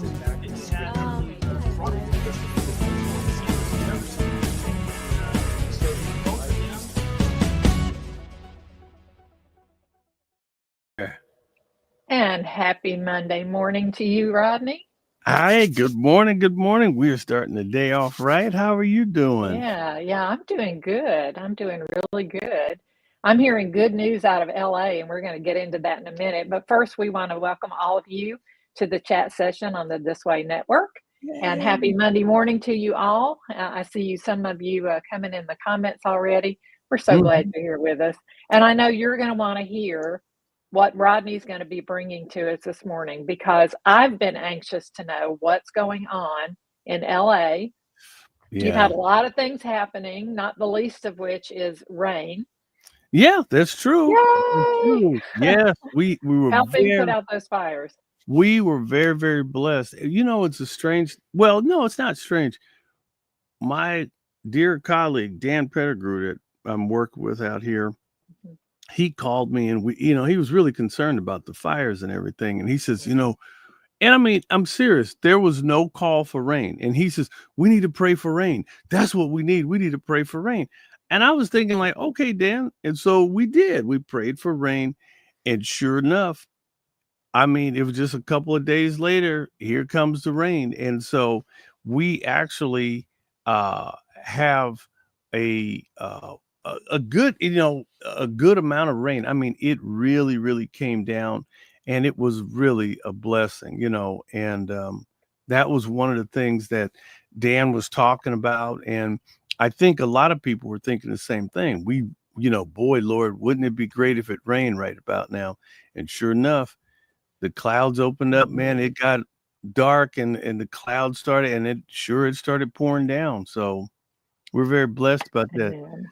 And happy Monday morning to you, Rodney. Hi, good morning. Good morning. We are starting the day off right. How are you doing? Yeah, I'm doing good. I'm doing really good. I'm hearing good news out of LA, and we're going to get into that in a minute. But first, we want to welcome all of you to the chat session on the This Way Network. And happy Yay. Monday morning to you all. I see some of you coming in the comments already. We're so glad Mhm. you're here with us. And I know you're going to want to hear what Rodney's going to be bringing to us this morning because I've been anxious to know what's going on in LA. You've Yeah. had a lot of things happening, not the least of which is rain. Yeah, that's true. That's Yay! true. Yes, Helping put out those fires. we were very, very blessed. You know, it's a strange, well, no, it's not strange. My dear colleague, Dan Pettigrew, that I'm working with out here, Mhm. he called me and he was really concerned about the fires and everything. And he says, Mhm. and I mean, I'm serious. There was no call for rain. And he says, we need to pray for rain. That's what we need. We need to pray for rain. And I was thinking, like, okay, Dan. And so we did. We prayed for rain. And sure enough, I mean, it was just a couple of days later, here comes the rain. And so we actually have a a good, a good amount of rain. I mean, it really, really came down and it was really a blessing, and that was one of the things that Dan was talking about. And I think a lot of people were thinking the same thing. Boy, Lord, wouldn't it be great if it rained right about now? And sure enough, the clouds opened up, man. It got dark and the clouds started and it started pouring down. So we're very blessed about that. Amen.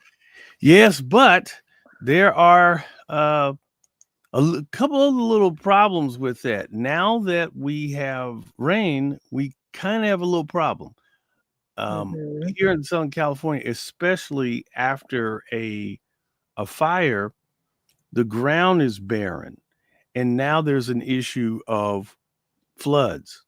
Yes, but there are couple of little problems with that. Now that we have rain, we kind of have a little problem. Mhm. Here in Southern California, especially after a fire, the ground is barren. And now there's an issue of floods.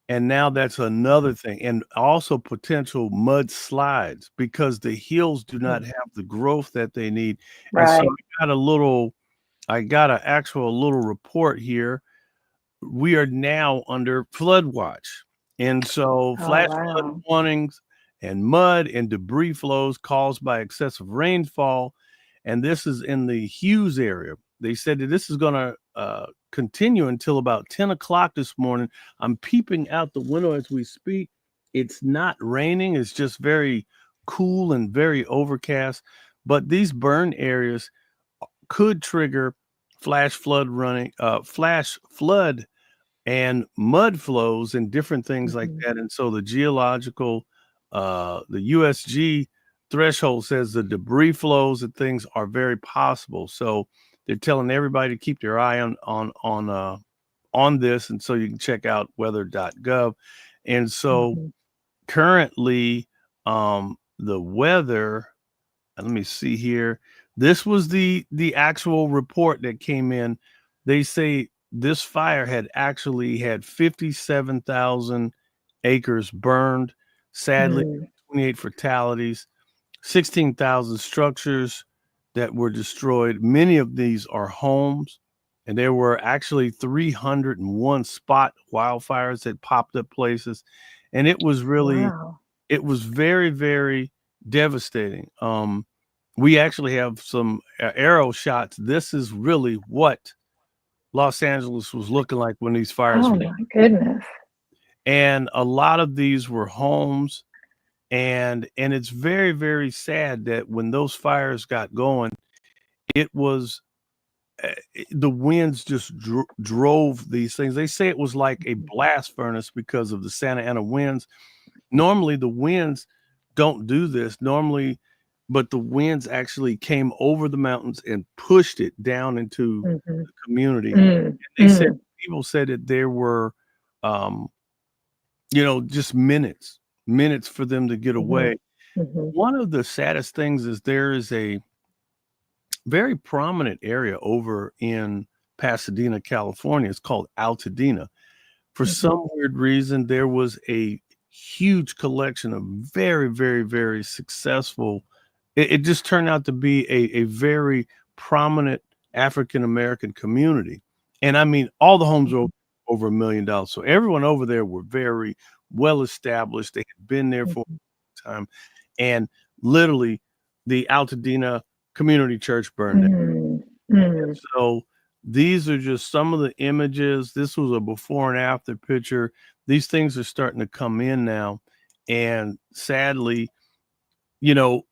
And now that's another thing. And also potential mudslides because the hills do not Mm. have the growth that they need. And so Right. I got an actual little report here. We are now under flood watch. And so Oh, flash flood wow. warnings and mud and debris flows caused by excessive rainfall. And this is in the Hughes area. They said that this is going to continue until about 10 o'clock this morning. I'm peeping out the window as we speak. It's not raining, it's just very cool and very overcast. But these burn areas could trigger flash flood and mud flows and different things like Mhm. that. And so the USG threshold says the debris flows and things are very possible. So they're telling everybody to keep their eye on this. And so you can check out weather.gov. And so Mhm. currently, the weather, let me see here. This was the actual report that came in. They say this fire had actually had 57,000 acres burned. Sadly, Mm. 28 fatalities, 16,000 structures that were destroyed. Many of these are homes, and there were actually 301 spot wildfires that popped up places, and Wow. it was very, very devastating. We actually have some aerial shots. This is really what Los Angeles was looking like when these fires Oh, were. my goodness. And a lot of these were homes. And it's very, very sad that when those fires got going, it was the winds just drove these things. They say it was like a Mhm. blast furnace because of the Santa Ana winds. Normally, the winds don't do this. Normally, but the winds actually came over the mountains and pushed it down into Mhm. the community. Mm. And Mm. people said that there were, um, just minutes for them to get Mhm. away. Mhm. One of the saddest things is there is a very prominent area over in Pasadena, California. It's called Altadena, for some weird reason, there was a huge collection of very, very, very successful. It just turned out to be a very prominent African American community. And I mean, all the homes were over $1 million. So everyone over there were very well established. They had been there for a time. And literally, the Altadena Community Church burned down. And so these are just some of the images. This was a before and after picture. These things are starting to come in now. And sadly, you know,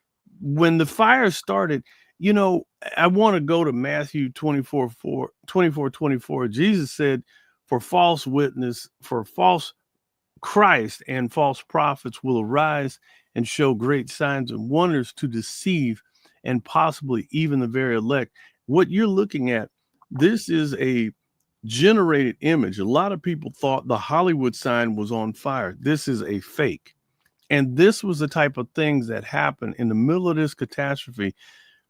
when the fire started, you know, I want to go to Matthew 24:24. Jesus said, for false Christ and false prophets will arise and show great signs and wonders to deceive and possibly even the very elect. What you're looking at, this is a generated image. A lot of people thought the Hollywood sign was on fire. This is a fake. And this was the type of things that happened in the middle of this catastrophe.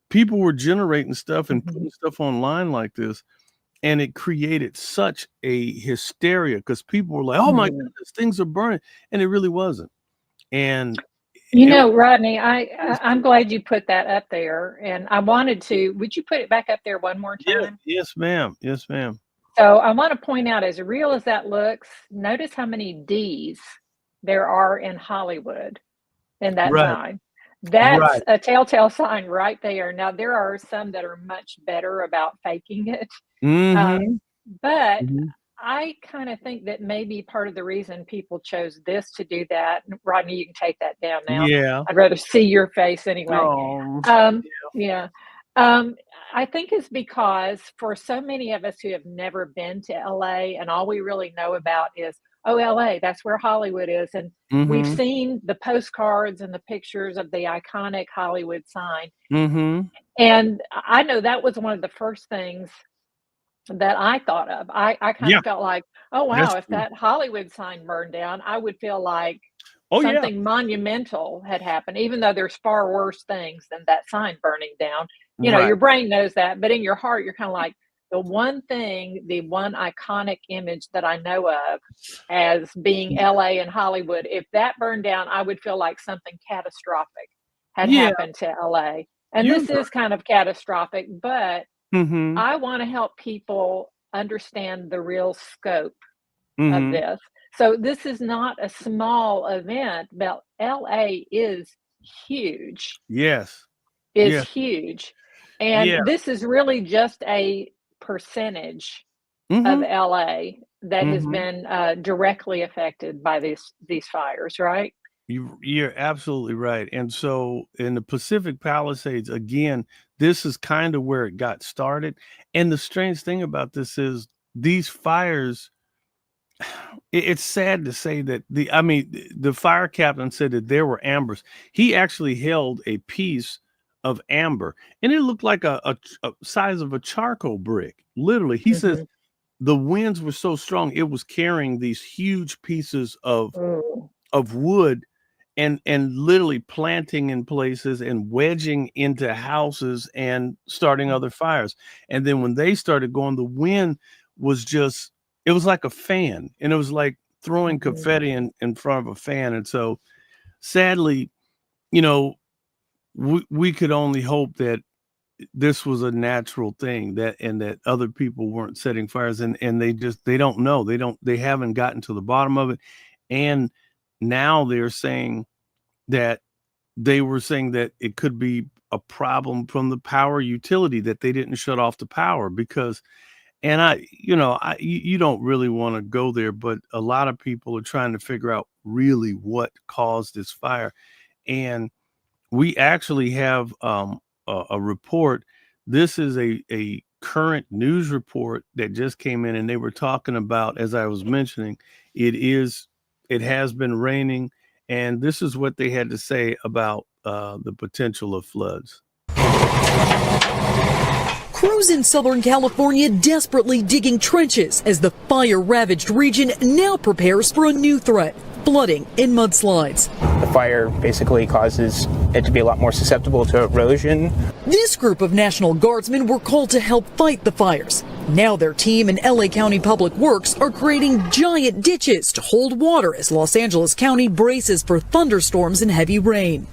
People were generating stuff and putting stuff online like this, and it created such a hysteria because people were like, oh my goodness, things are burning. And it really wasn't. And you know, Rodney, I'm glad you put that up there. And I wanted to, would you put it back up there one more time? Yes, ma'am. Yes, ma'am. So I want to point out, as real as that looks, notice how many D's there are in Hollywood in that sign. That's a telltale sign right there. Now, there are some that are much better about faking it. But I kind of think that maybe part of the reason people chose this to do that, Rodney, you can take that down now. Yeah. I'd rather see your face anyway. I think it's because for so many of us who have never been to LA and all we really know about is, oh, LA, that's where Hollywood is. And we've seen the postcards and the pictures of the iconic Hollywood sign. And I know that was one of the first things that I thought of. I kind of felt like, oh, wow, if that Hollywood sign burned down, I would feel like something monumental had happened, even though there's far worse things than that sign burning down. You know, your brain knows that, but in your heart, you're kind of like, the one iconic image that I know of as being LA and Hollywood, if that burned down, I would feel like something catastrophic had happened to LA. And this is kind of catastrophic, but I want to help people understand the real scope of this. So this is not a small event, but LA is huge. It's huge. And this is really just a percentage of LA that has been directly affected by these fires, right? You're absolutely right. And so in the Pacific Palisades, again, this is kind of where it got started. And the strange thing about this is these fires, it's sad to say that the fire captain said that there were ambers. He actually held a piece of amber and it looked like a size of a charcoal brick. Literally, he says the winds were so strong, it was carrying these huge pieces of wood and literally planting in places and wedging into houses and starting other fires. And then when they started going, the wind was just, it was like a fan, and it was like throwing confetti in front of a fan. And so sadly, you know, we could only hope that this was a natural thing, that other people weren't setting fires, and they don't know. They haven't gotten to the bottom of it. And now they're saying that it could be a problem from the power utility, that they didn't shut off the power because, and you don't really want to go there, but a lot of people are trying to figure out really what caused this fire. And we actually have a report. This is a current news report that just came in, and they were talking about, as I was mentioning, it has been raining, and this is what they had to say about the potential of floods. Crews in Southern California desperately digging trenches as the fire-ravaged region now prepares for a new threat: flooding and mudslides. The fire basically causes it to be a lot more susceptible to erosion. This group of National Guardsmen were called to help fight the fires. Now their team and LA County Public Works are creating giant ditches to hold water as Los Angeles County braces for thunderstorms and heavy rain.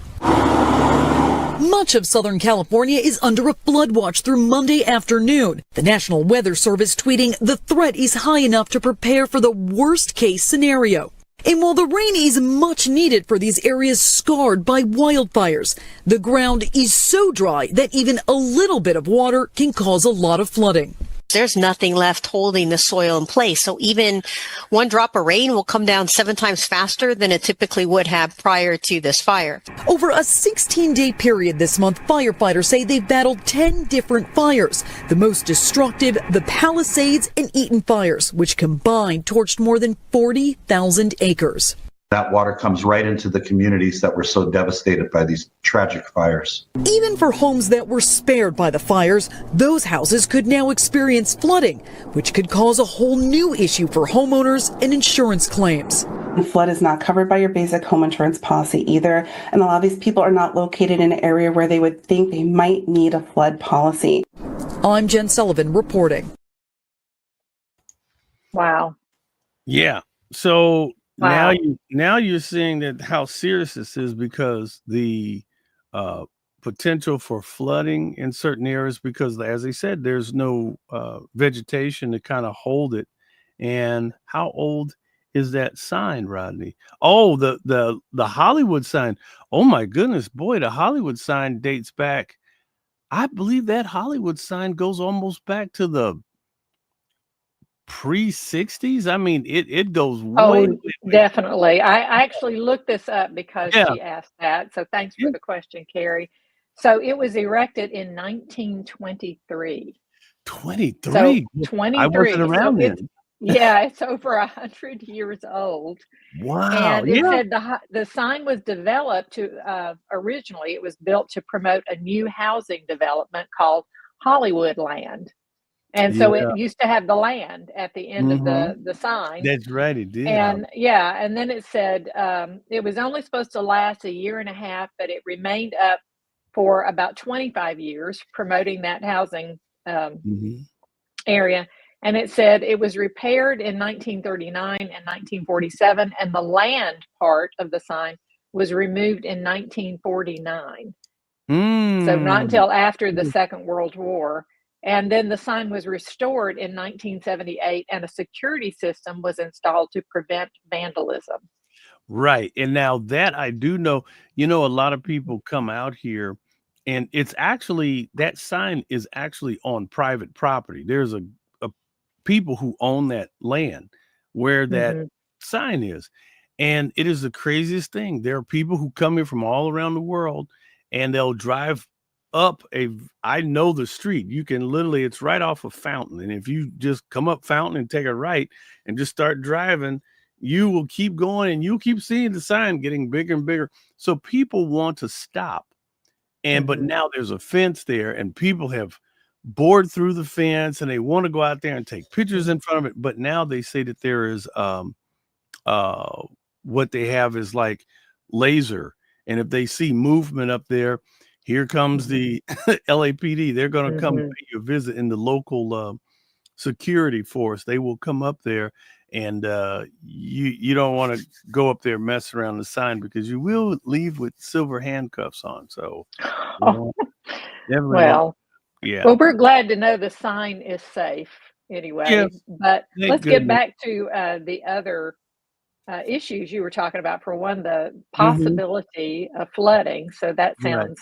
Much of Southern California is under a flood watch through Monday afternoon. The National Weather Service tweeting the threat is high enough to prepare for the worst case scenario. And while the rain is much needed for these areas scarred by wildfires, the ground is so dry that even a little bit of water can cause a lot of flooding. There's nothing left holding the soil in place. So even one drop of rain will come down 7 times faster than it typically would have prior to this fire. Over a 16-day period this month, firefighters say they've battled 10 different fires. The most destructive, the Palisades and Eaton fires, which combined torched more than 40,000 acres. That water comes right into the communities that were so devastated by these tragic fires. Even for homes that were spared by the fires, those houses could now experience flooding, which could cause a whole new issue for homeowners and insurance claims. Flood is not covered by your basic home insurance policy either, and a lot of these people are not located in an area where they would think they might need a flood policy. I'm Jen Sullivan reporting. Wow. Yeah. So Wow. now you're seeing that how serious this is, because the potential for flooding in certain areas, because as they said, there's no vegetation to kind of hold it. And how old is that sign, Rodney? Oh, the Hollywood sign. Oh my goodness, boy, the Hollywood sign dates back. I believe that Hollywood sign goes almost back to the pre-60s. I mean, it goes way, way, way. Definitely. I actually looked this up because Yeah. she asked that. So thanks Yeah. for the question, Carrie. So it was erected in 1923. 23. So I 23. wasn't around it's, then. yeah, it's over 100 years old. Wow. And it Yeah. said the sign was developed to originally it was built to promote a new housing development called Hollywood Land. And so Yeah. it used to have the land at the end of the sign. That's right. It did. And yeah, and then it said it was only supposed to last a year and a half, but it remained up for about 25 years, promoting that housing Mhm. area. And it said it was repaired in 1939 and 1947, and the land part of the sign was removed in 1949. So not until after the Second World War. And then the sign was restored in 1978, and a security system was installed to prevent vandalism. Right. And now that I do know, a lot of people come out here, and it's actually, that sign is actually on private property. There's a people who own that land where that Mhm. sign is. And it is the craziest thing. There are people who come here from all around the world, and they'll drive up I know the street. You can literally, it's right off of Fountain. And if you just come up Fountain and take a right and just start driving, you will keep going and you'll keep seeing the sign getting bigger and bigger. So people want to stop. But now there's a fence there, and people have bored through the fence, and they want to go out there and take pictures in front of it. But now they say that there is what they have is like laser. And if they see movement up there, here comes the LAPD. They're going to come pay you a visit, in the local security force. They will come up there, and you don't want to go up there mess around the sign, because you will leave with silver handcuffs on. So definitely. Well, Yeah. well, we're glad to know the sign is safe anyway. Yes. But Thank let's get goodness. back to the other issues you were talking about. For one, the Mhm. possibility of flooding. So that Right. sounds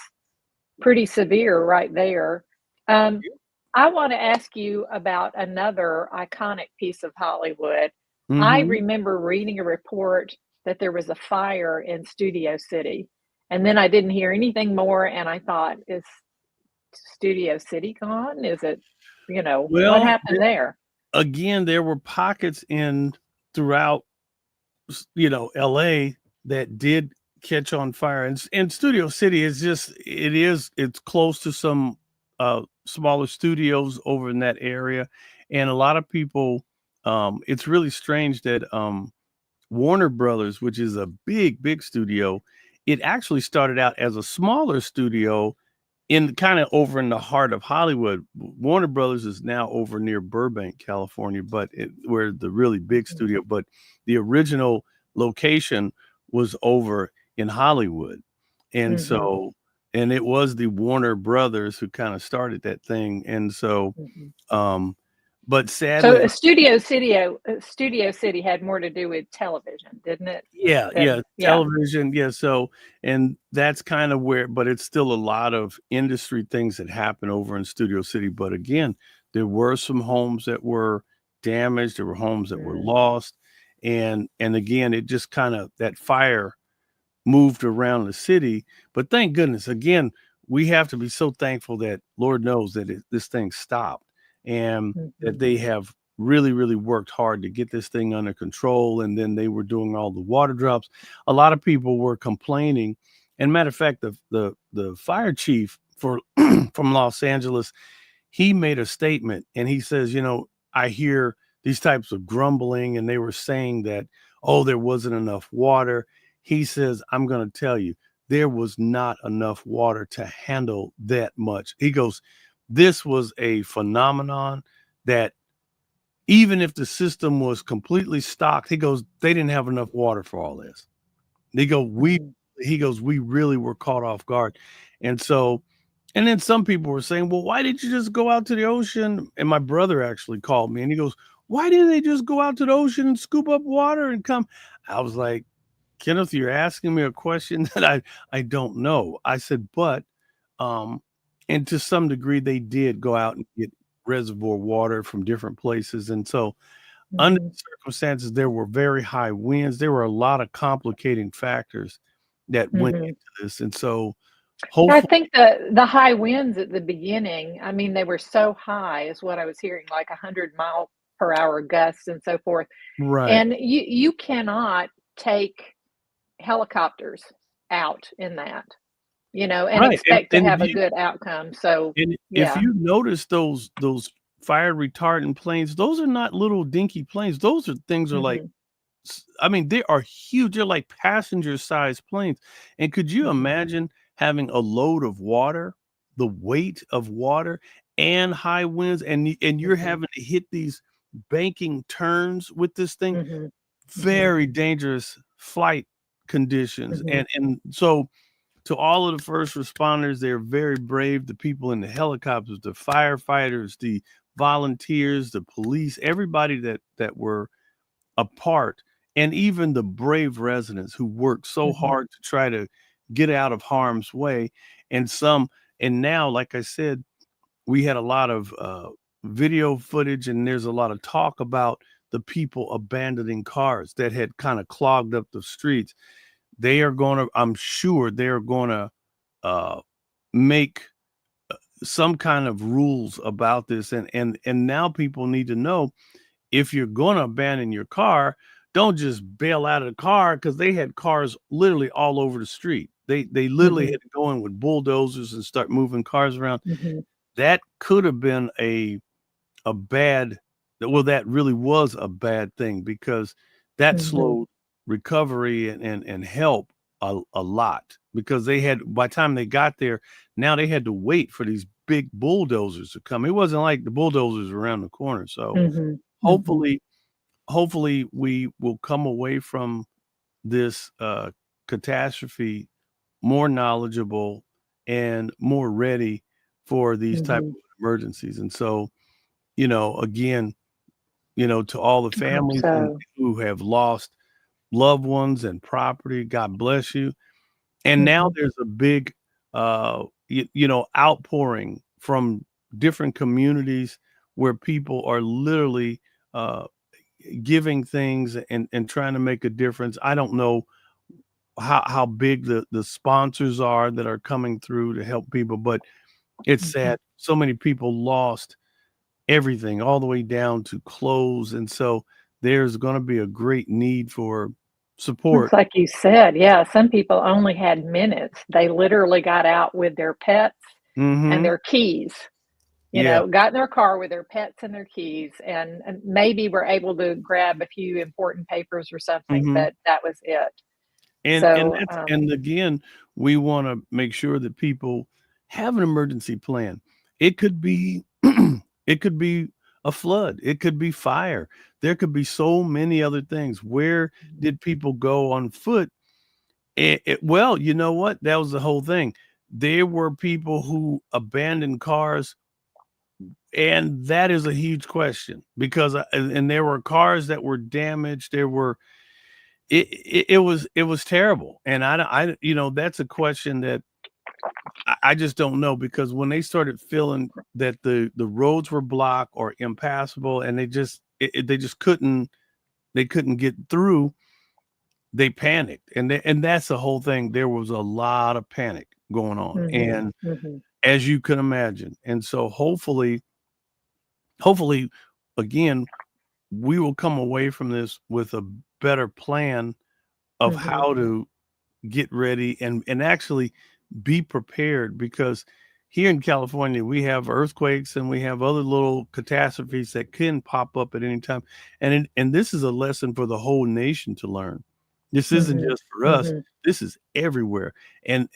pretty severe right there. I want to ask you about another iconic piece of Hollywood. I Mhm. remember reading a report that there was a fire in Studio City, and then I didn't hear anything more, and I thought, is Studio City gone? Is it, what Well, happened there? again, there were pockets throughout, LA that did catch on fire. And Studio City is it's close to some smaller studios over in that area. And a lot of people, it's really strange that Warner Brothers, which is a big, big studio, it actually started out as a smaller studio in kind of over in the heart of Hollywood. Warner Brothers is now over near Burbank, California, but where the really big studio, but the original location was over in Hollywood. And so, and it was the Warner Brothers who kind of started that thing. And so, but sadly, So Studio City had more to do with television, didn't it? yeah, television. Yeah. So, and that's kind of where, but it's still a lot of industry things that happen over in Studio City. But again, there were some homes that were damaged. There were homes that were lost. And again, it just kind of, that fire moved around the city. But thank goodness, again, we have to be so thankful that Lord knows that this thing stopped, and that they have really, really worked hard to get this thing under control. And then they were doing all the water drops. A lot of people were complaining. And matter of fact, the fire chief for from Los Angeles, he made a statement and he says, you know, I hear these types of grumbling, and they were saying that, oh, there wasn't enough water. He says, I'm going to tell you, there was not enough water to handle that much. He goes, this was a phenomenon that even if the system was completely stocked, he goes, they didn't have enough water for all this. He goes, we really were caught off guard. And so, and then some people were saying, well, why did you just go out to the ocean? And my brother actually called me and he goes, why didn't they just go out to the ocean and scoop up water and come? I was like, Kenneth, you're asking me a question that I don't know. I said, but, and to some degree, they did go out and get reservoir water from different places. And so under the circumstances, there were very high winds. There were a lot of complicating factors that went into this. And so I think the high winds at the beginning, I mean, they were so high is what I was hearing, like 100-mile-per-hour gusts and so forth. right. And you cannot take helicopters out in that, you know, and Right. expect to And have a good outcome. So And yeah. if you notice those fire retardant planes, those are not little dinky planes. Those are things are like, I mean, they are huge. They're like passenger sized planes. And could you imagine having a load of water, the weight of water, and high winds, and you're having to hit these banking turns with this thing? Very dangerous flight conditions. And so to all of the first responders, they're very brave. The people in the helicopters, the firefighters, the volunteers, the police, everybody that were a part, and even the brave residents who worked so hard to try to get out of harm's way. And now, like I said, we had a lot of video footage, and there's a lot of talk about the people abandoning cars that had kind of clogged up the streets. They are going to, I'm sure they're going to make some kind of rules about this. And now people need to know, if you're going to abandon your car, don't just bail out of the car, because they had cars literally all over the street. They literally had to go in with bulldozers and start moving cars around. That could have been a bad, well, that really was a bad thing, because that slowed recovery and help a lot, because they had, by the time they got there, now they had to wait for these big bulldozers to come. It wasn't like the bulldozers were around the corner. So hopefully we will come away from this catastrophe more knowledgeable and more ready for these type of emergencies. And so, you know, again, you know, to all the families who have lost loved ones and property, God bless you. And now there's a big, you know, outpouring from different communities where people are literally giving things and trying to make a difference. I don't know how big the sponsors are that are coming through to help people, but it's sad. So many people lost everything, all the way down to clothes. And so there's going to be a great need for support. It's like you said, yeah, some people only had minutes. They literally got out with their pets and their keys, you know, got in their car with their pets and their keys, and maybe were able to grab a few important papers or something, but that was it. And So, and again, we want to make sure that people have an emergency plan. It could be it could be a flood, it could be fire. There could be so many other things. Where did people go on foot? Well, you know what? That was the whole thing. There were people who abandoned cars, and that is a huge question because and there were cars that were damaged. There were it was terrible, and I that's a question that I just don't know, because when they started feeling that the roads were blocked or impassable, and they just couldn't get through, they panicked, and that's the whole thing. There was a lot of panic going on, and as you can imagine, and so hopefully, again, we will come away from this with a better plan of how to get ready and actually be prepared, because here in California we have earthquakes and we have other little catastrophes that can pop up at any time, and this is a lesson for the whole nation to learn. This isn't just for us. This is everywhere, and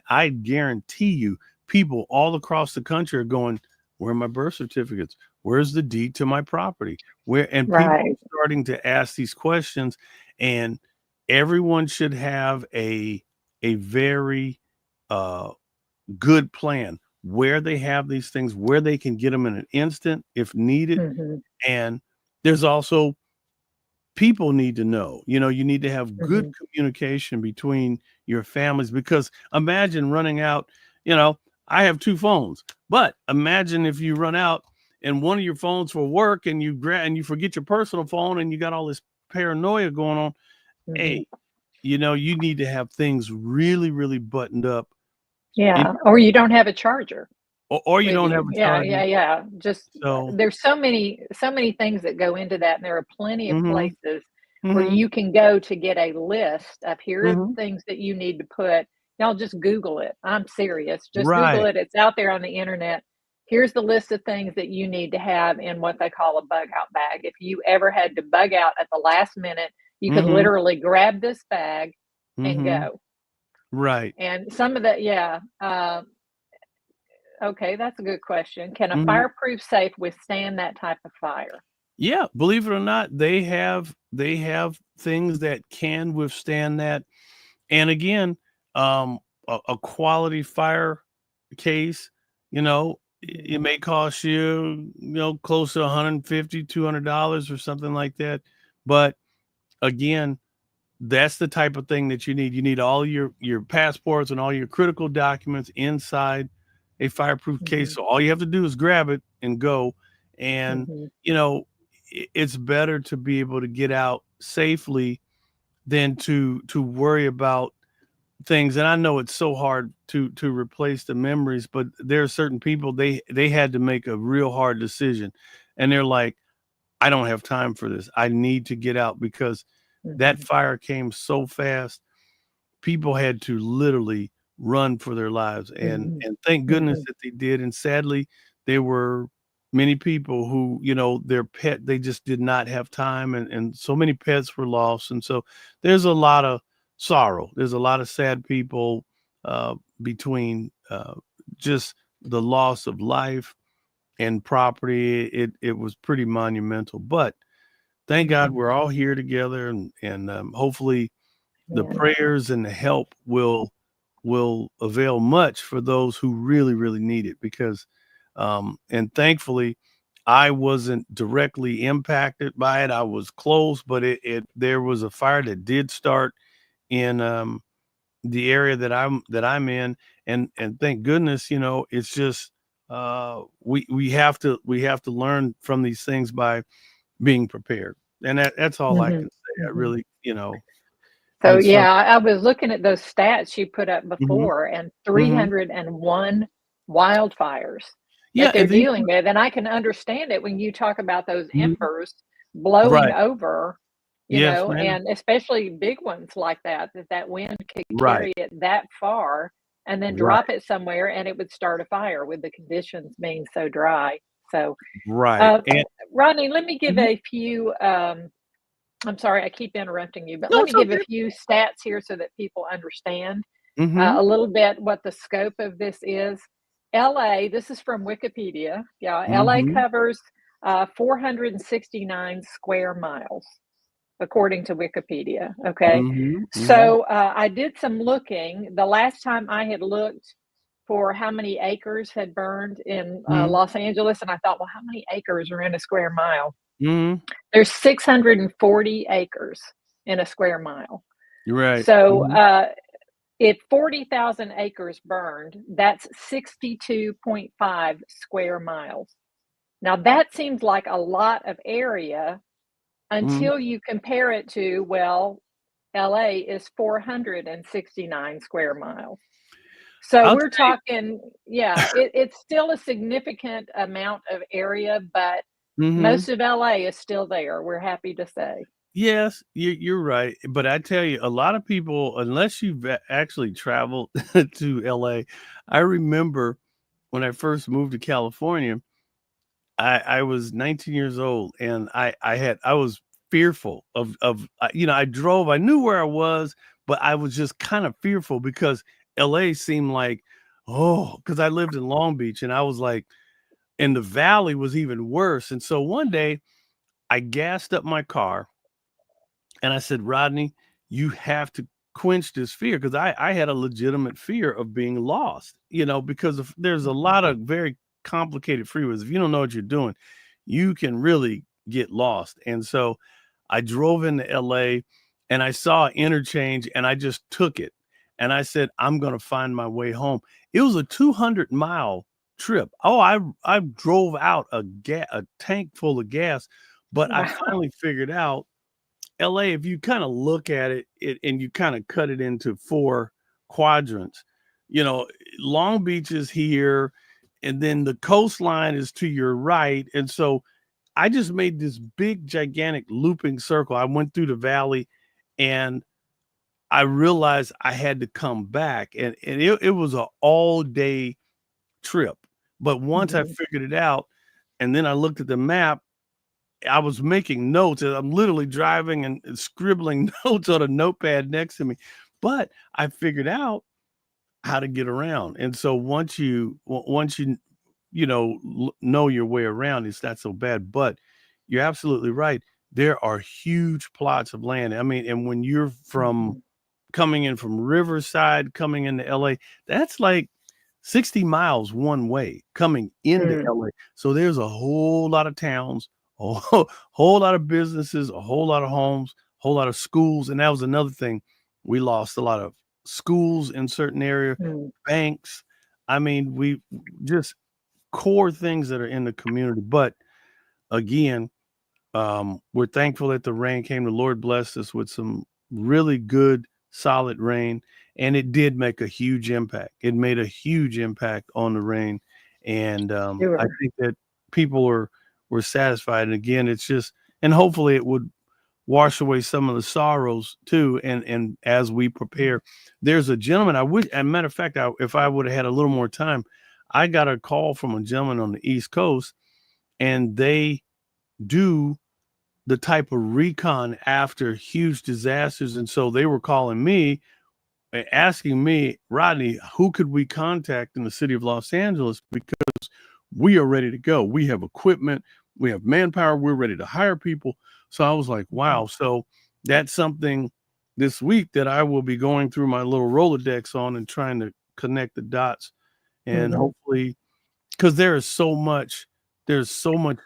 I guarantee you, people all across the country are going, where are my birth certificates? Where's the deed to my property? Where? And people are starting to ask these questions, and everyone should have a very good plan where they have these things, where they can get them in an instant if needed. And there's also, people need to know, you need to have good communication between your families, because imagine running out, I have 2 phones, but imagine if you run out and one of your phones for work and you forget your personal phone and you got all this paranoia going on. Hey, you need to have things really, really buttoned up. Yeah. Or you don't have a charger. Or you don't have a charger. Yeah. Just there's so many things that go into that, and there are plenty of places where you can go to get a list of here are the things that you need to put. Y'all just Google it. I'm serious. Just Google it. It's out there on the internet. Here's the list of things that you need to have in what they call a bug out bag. If you ever had to bug out at the last minute, you could literally grab this bag and go. Right. And some of that, okay, that's a good question. Can a fireproof safe withstand that type of fire? Yeah, believe it or not, they have things that can withstand that. And again, a quality fire case, it may cost you, close to $150, $200 or something like that. But again, that's the type of thing that you need. You need all your passports and all your critical documents inside a fireproof case. So all you have to do is grab it and go. And, it's better to be able to get out safely than to worry about things. And I know it's so hard to replace the memories, but there are certain people, they had to make a real hard decision, and they're like, I don't have time for this. I need to get out, because that fire came so fast. People had to literally run for their lives, and thank goodness that they did. And sadly, there were many people who, their pet, they just did not have time, and so many pets were lost. And so there's a lot of sorrow. There's a lot of sad people between just the loss of life and property. It was pretty monumental, but thank God we're all here together, and hopefully the prayers and the help will avail much for those who really, really need it, because and thankfully I wasn't directly impacted by it. I was close, but there was a fire that did start in the area that I'm in, and thank goodness, it's just we have to learn from these things by being prepared. And that's all I can say. I really, So I was looking at those stats you put up before, and 301 wildfires that they're dealing with. And I can understand it when you talk about those embers blowing over, and especially big ones like that wind could carry it that far and then drop it somewhere, and it would start a fire with the conditions being so dry. So, and Rodney, let me give a few, I'm sorry, I keep interrupting you, but let me give a few stats here so that people understand a little bit what the scope of this is. LA, this is from Wikipedia. Yeah, LA Mhm. covers 469 square miles, according to Wikipedia. Okay. Mhm. Mhm. So I did some looking. The last time I had looked for how many acres had burned in Mhm. Los Angeles, and I thought, well, how many acres are in a square mile? Mhm. There's 640 acres in a square mile. You're right. So Mhm. if 40,000 acres burned, that's 62.5 square miles. Now, that seems like a lot of area Mhm. until you compare it to, well, LA is 469 square miles. So I'll we're tell you. talking, yeah, it's still a significant amount of area, but Mhm. most of LA is still there. We're happy to say. Yes, you're right, but I tell you, a lot of people, unless you've actually traveled to LA, I remember when I first moved to California, I was 19 years old and I was fearful of I drove, I knew where I was, but I was just kind of fearful because LA seemed like, oh, because I lived in Long Beach and I was like, and the valley was even worse. And so one day I gassed up my car and I said, Rodney, you have to quench this fear because I had a legitimate fear of being lost, because there's a Mhm. lot of very complicated freeways. If you don't know what you're doing, you can really get lost. And so I drove into LA and I saw interchange and I just took it. And I said, I'm going to find my way home. It was a 200-mile trip. Oh, I drove out a tank full of gas, but I Wow. finally figured out LA, if you kind of look at it and you kind of cut it into 4 quadrants, you know, Long Beach is here, and then the coastline is to your right. And so I just made this big, gigantic looping circle. I went through the valley and I realized I had to come back. And it was an all-day trip. But once I Mhm. figured it out, and then I looked at the map, I was making notes and I'm literally driving and scribbling notes on a notepad next to me. But I figured out how to get around. And so once you know your way around, it's not so bad. But you're absolutely right. There are huge plots of land. I mean, and when you're from Mhm. coming in from Riverside, coming into LA, that's like 60 miles one way coming into Mm. LA. So there's a whole lot of towns, a whole lot of businesses, a whole lot of homes, a whole lot of schools. And that was another thing. We lost a lot of schools in certain areas, Mm. banks. I mean, we just core things that are in the community. But again, we're thankful that the rain came. The Lord blessed us with some really good, solid rain, and it did make a huge impact. It made a huge impact on the rain, and I Sure. think that people were satisfied. And again, it's just, and hopefully it would wash away some of the sorrows too. And as we Mm. prepare, there's a gentleman. I wish, as a matter of fact, if I would have had a little more time, I got a call from a gentleman on the East Coast, and they do the type of recon after huge disasters. And so they were calling me, asking me, Rodney, who could we contact in the city of Los Angeles? Because we are ready to go. We have equipment, we have manpower, we're ready to hire people. So I was like, Mhm. wow. So that's something this week that I will be going through my little Rolodex on and trying to connect the dots. And Mhm. hopefully, because there's so much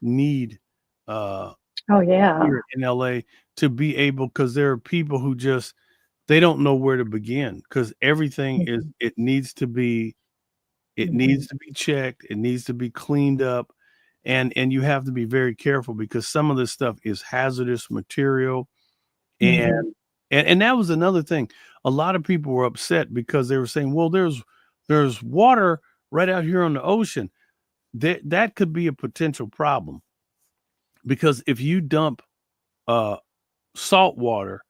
need uh Oh, yeah. here in LA to be able, because there are people who just they don't know where to begin because everything is Mhm. it Mhm. needs to be checked, it needs to be cleaned up, and you have to be very careful because some of this stuff is hazardous material. and Mhm. and that was another thing. A lot of people were upset because they were saying, well, there's water right out here on the ocean. That could be a potential problem because if you dump uh salt water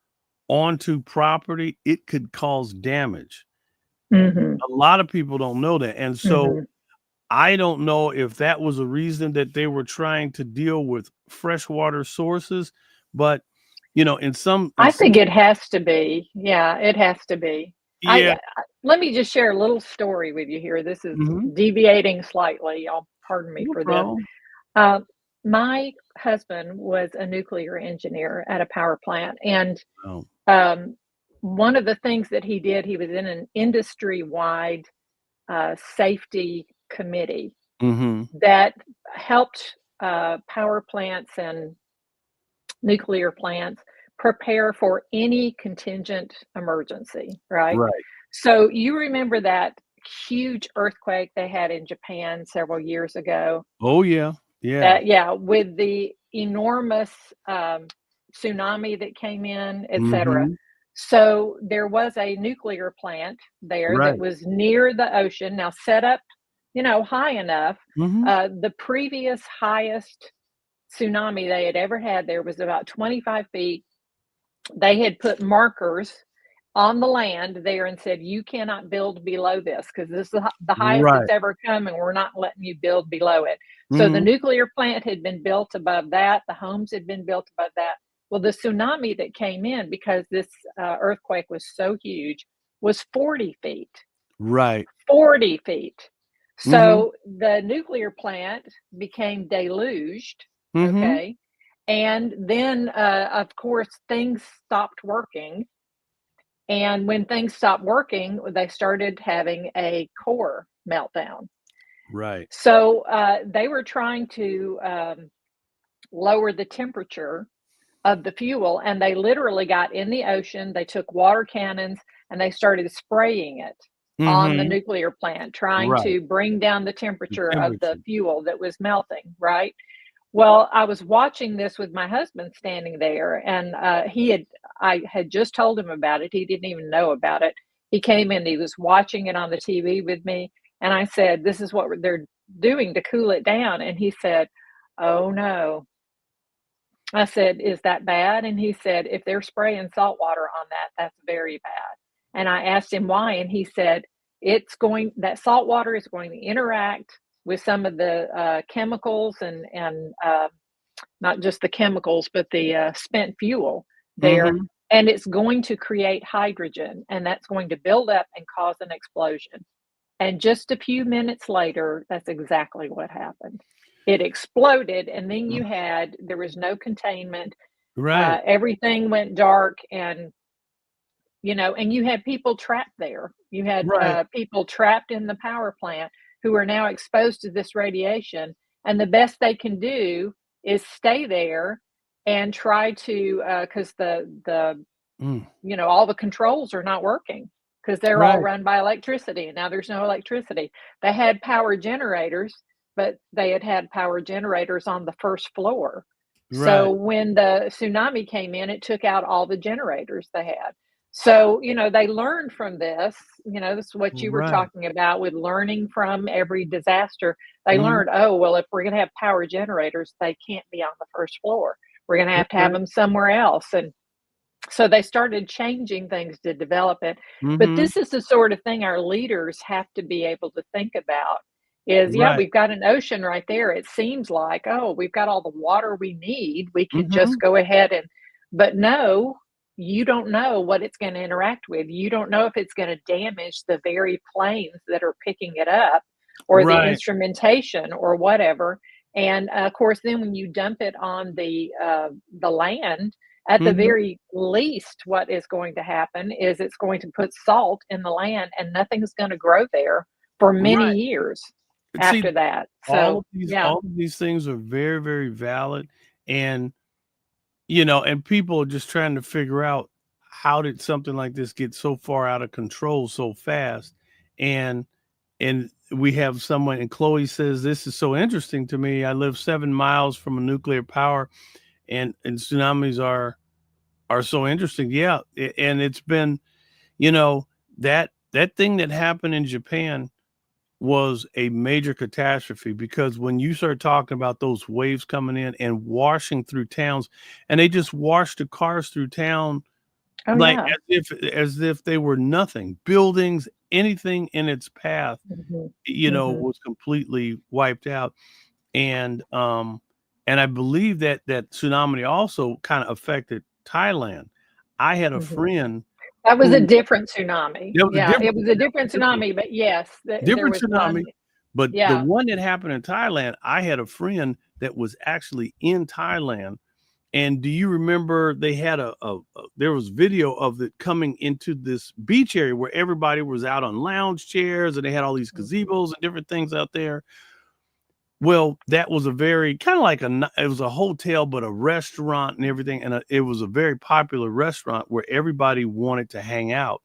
onto property, it could cause damage. Mhm. A lot of people don't know that. And so Mhm. I don't know if that was a reason that they were trying to deal with freshwater sources, but in I some think it has to be. Yeah, it has to be. yeah, I let me just share a little story with you here. This is Mhm. deviating slightly. Y'all pardon me No for this. problem. Uh, my husband was a nuclear engineer at a power plant, and Oh, um, one of the things that he did, he was in an industry-wide safety committee mhm. that helped power plants and nuclear plants prepare for any contingent emergency, right? Right. So you remember that huge earthquake they had in Japan several years ago? Oh, yeah. Yeah. That, yeah, with the enormous tsunami that came in, etc. Mhm. So there was a nuclear plant there that Right. was near the ocean, now set up, high enough. Mhm. The previous highest tsunami they had ever had there was about 25 feet. They had put markers on the land there and said, you cannot build below this because this is the highest Right. it's ever come, and we're not letting you build below it. So the Mhm. nuclear plant had been built above that, the homes had been built above that. Well, the tsunami that came in, because this earthquake was so huge, was 40 feet. Right. 40 feet. Mhm. So the nuclear plant became deluged, Mhm. okay? And then, of course, things stopped working. And when things stopped working, they started having a core meltdown. Right. So they were trying to lower the temperature of the fuel, and they literally got in the ocean. They took water cannons and they started spraying it on the Mhm. nuclear plant, trying Right. to bring down the The temperature of the temperature. fuel that was melting, right? Well, I was watching this with my husband standing there, and I had just told him about it. He didn't even know about it. He came in, he was watching it on the TV with me, and I said, "This is what they're doing to cool it down." And he said, "Oh no." I said, "Is that bad?" And he said, "If they're spraying salt water on that, that's very bad." And I asked him why, and he said, that salt water is going to interact with some of the chemicals and not just the chemicals, but the spent fuel there. Mhm. And it's going to create hydrogen, and that's going to build up and cause an explosion. And just a few minutes later, that's exactly what happened. It exploded, and then there was no containment. Right. Everything went dark, and you had people trapped there. You had Right. people trapped in the power plant who are now exposed to this radiation. And the best they can do is stay there and try to, because Mm. all the controls are not working because they're all Right. run by electricity. And now there's no electricity. They had power generators, but they had power generators on the first floor. So Right. when the tsunami came in, it took out all the generators they had. So, they learned from this. This is what you were Right. talking about with learning from every disaster. They Mhm. learned, oh, well, if we're going to have power generators, they can't be on the first floor. We're going to have Okay. them somewhere else. And so they started changing things to develop it. But Mhm. this is the sort of thing our leaders have to be able to think about is, yeah, Right. we've got an ocean right there. It seems like, oh, we've got all the water we need. We can just Mhm. go ahead but no, you don't know what it's going to interact with. You don't know if it's going to damage the very planes that are picking it up or the Right. instrumentation or whatever. And of course, then when you dump it on the land, at the Mhm. very least, what is going to happen is it's going to put salt in the land and nothing's going to grow there for many Right. years And see, after that. all So, of these yeah. all of these things are very, very valid, and, and people are just trying to figure out how did something like this get so far out of control so fast, and we have someone, and Chloe says, "This is so interesting to me. I live 7 miles from a nuclear power, and tsunamis are so interesting." Yeah, and it's been, you know, that thing that happened in Japan was a major catastrophe, because when you start talking about those waves coming in and washing through towns, and they just washed the cars through town Oh, like yeah. as if they were nothing. Buildings, anything in its path, Hmm. Hmm. was completely wiped out. And I believe that tsunami also kind of affected Thailand. I had a Hmm. friend That was a who different tsunami. There was a Yeah, different it was a different tsunami, but yes, there different was one. tsunami, but the Yeah. one that happened in Thailand, I had a friend that was actually in Thailand. And do you remember they had there was video of it coming into this beach area where everybody was out on lounge chairs and they had all these gazebos and different things out there. Well, that was a very kind of like it was a hotel, but a restaurant and everything. And it was a very popular restaurant where everybody wanted to hang out.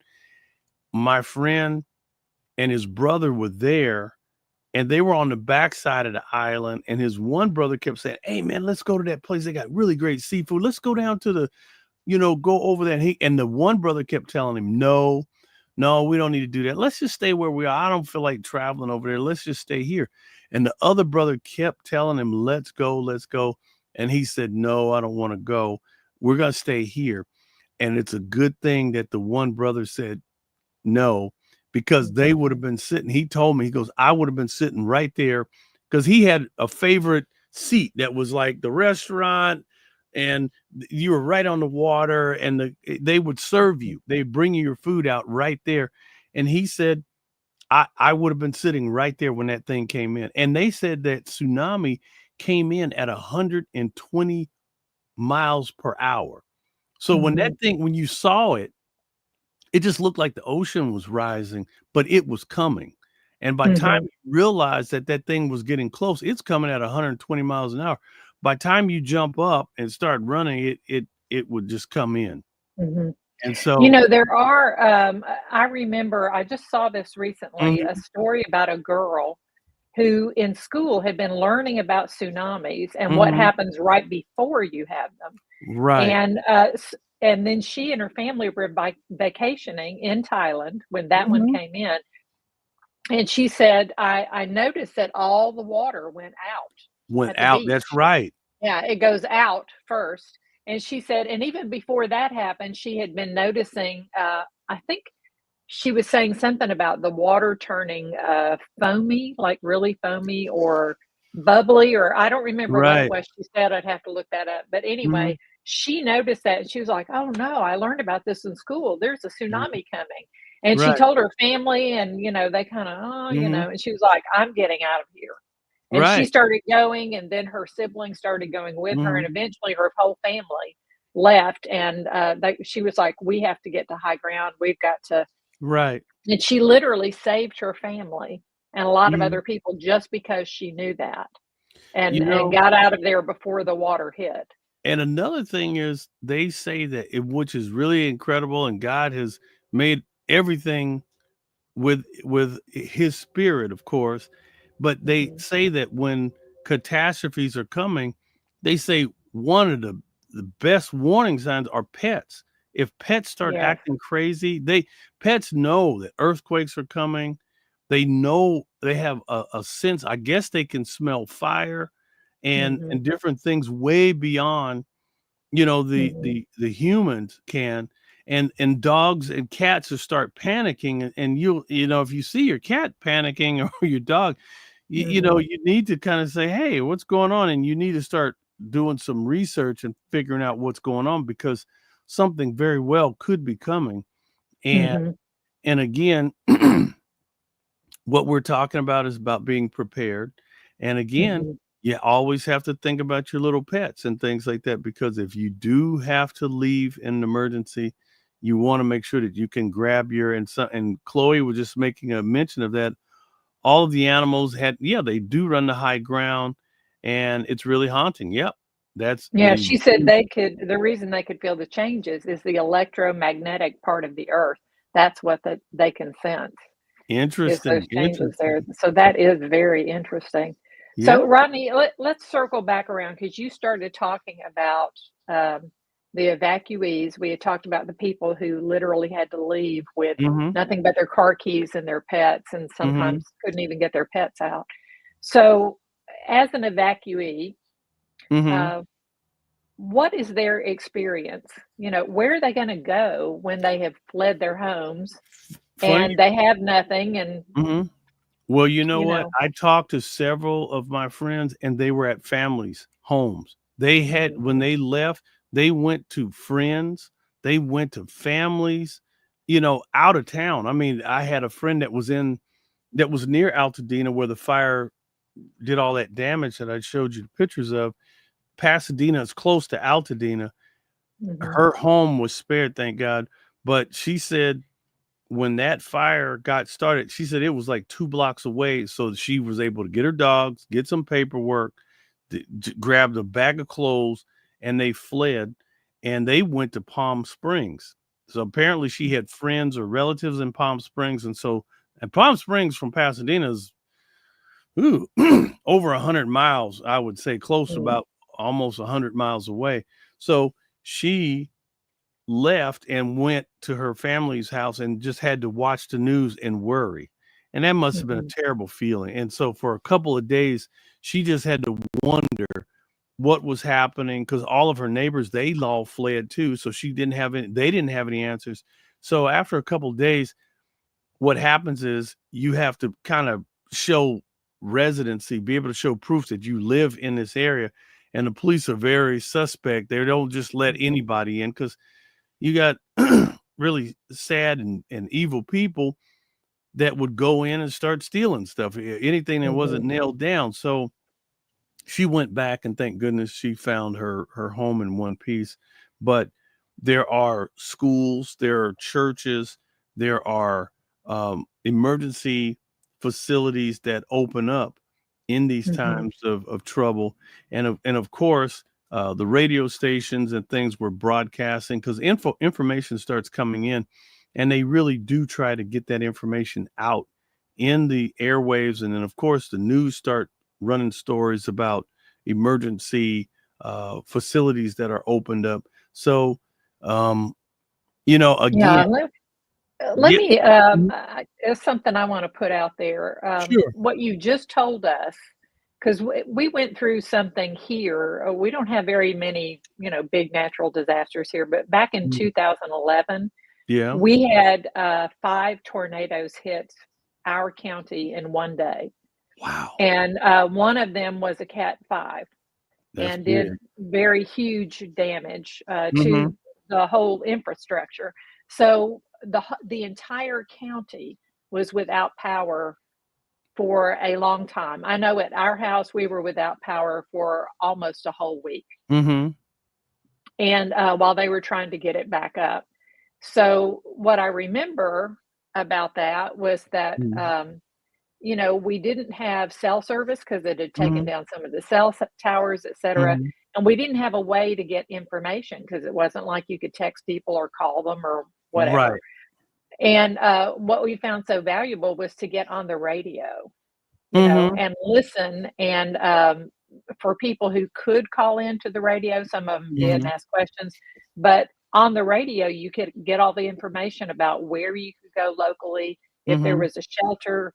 My friend and his brother were there, and they were on the backside of the island. And his one brother kept saying, "Hey man, let's go to that place. They got really great seafood. Let's go down to go over there." And the one brother kept telling him, "No, no, we don't need to do that. Let's just stay where we are. I don't feel like traveling over there. Let's just stay here." And the other brother kept telling him, "Let's go, let's go." And he said, "No, I don't want to go. We're going to stay here." And it's a good thing that the one brother said no, because they would have been sitting. He told me, he goes, "I would have been sitting right there," because he had a favorite seat that was like the restaurant, and you were right on the water, and they would serve you. They'd bring you your food out right there. And he said, I would have been sitting right there when that thing came in. And they said that tsunami came in at 120 miles per hour. So when you saw it, it just looked like the ocean was rising, but it was coming. And by the time you realized that that thing was getting close, it's coming at 120 miles an hour. By the time you jump up and start running, it would just come in. Mm-hmm. And so, there are, I remember, I just saw this recently, a story about a girl who in school had been learning about tsunamis and what happens right before you have them. right. And then she and her family were vacationing in Thailand when that one came in. And she said, I noticed that all the water went out. At the beach. That's right. Yeah, it goes out first. And she said, and even before that happened, she had been noticing, I think she was saying something about the water turning foamy, like really foamy or bubbly, or I don't remember what it was she said. I'd have to look that up. But anyway, she noticed that and she was like, "Oh no, I learned about this in school. There's a tsunami coming." And she told her family, and they kind of, and she was like, "I'm getting out of here." And she started going, and then her siblings started going with her, and eventually her whole family left. And she was like, "We have to get to high ground. We've got to." Right. And she literally saved her family and a lot of other people just because she knew that and got out of there before the water hit. And another thing is they say that which is really incredible, and God has made everything with his spirit, of course. But they say that when catastrophes are coming, they say one of the best warning signs are pets. If pets start acting crazy, pets know that earthquakes are coming. They know, they have a sense. I guess they can smell fire and different things way beyond, the humans can. And dogs and cats will start panicking, and if you see your cat panicking or your dog, you need to kind of say, "Hey, what's going on?" And you need to start doing some research and figuring out what's going on, because something very well could be coming. And again, what we're talking about is about being prepared. And again, you always have to think about your little pets and things like that, because if you do have to leave in an emergency, you want to make sure that you can grab and Chloe was just making a mention of that. All of the animals they do run the high ground, and it's really haunting. Yep. She said the reason they could feel the changes is the electromagnetic part of the earth. That's what they can sense. Interesting. Those changes there. So that is very interesting. Yeah. So Rodney, let's circle back around, because you started talking about the evacuees. We had talked about the people who literally had to leave with nothing but their car keys and their pets, and sometimes couldn't even get their pets out. So as an evacuee, what is their experience? Where are they going to go when they have fled their homes and they have nothing? And well, what? I talked to several of my friends, and they were at families' homes. They had, when they left, they went to friends, they went to families, out of town. I mean, I had a friend that was near Altadena where the fire did all that damage that I showed you the pictures of. Pasadena is close to Altadena. Her home was spared, thank God. But she said when that fire got started, she said it was like 2 blocks away. So she was able to get her dogs, get some paperwork, grabbed a bag of clothes, and they fled. And they went to Palm Springs. So apparently she had friends or relatives in Palm Springs. And Palm Springs from Pasadena is over 100 miles, I would say, close to about almost 100 miles away. So she left and went to her family's house and just had to watch the news and worry. And that must have been a terrible feeling. And so for a couple of days, she just had to wonder what was happening, because all of her neighbors, they all fled too. So they didn't have any answers. So after a couple of days, what happens is you have to kind of show residency, be able to show proof that you live in this area. And the police are very suspect. They don't just let anybody in, because you got really sad and evil people that would go in and start stealing stuff, anything that wasn't nailed down. So she went back, and thank goodness she found her home in one piece. But there are schools, there are churches, there are emergency facilities that open up in these times of trouble. And of course, the radio stations and things were broadcasting, because information starts coming in, and they really do try to get that information out in the airwaves. And then, of course, the news start running stories about emergency facilities that are opened up. So, again, let me, there's something I want to put out there. Sure. What you just told us, because we went through something here. We don't have very many, big natural disasters here, but back in 2011, we had 5 tornadoes hit our county in one day. Wow. And one of them was a Cat 5. That's and weird. did very huge damage to the whole infrastructure. So the entire county was without power for a long time. I know at our house we were without power for almost a whole week, and while they were trying to get it back up. So what I remember about that was that we didn't have cell service because it had taken down some of the cell towers, et cetera. And we didn't have a way to get information because it wasn't like you could text people or call them or whatever. Right. And what we found so valuable was to get on the radio, and listen. And for people who could call into the radio, some of them did and ask questions. But on the radio, you could get all the information about where you could go locally, if there was a shelter,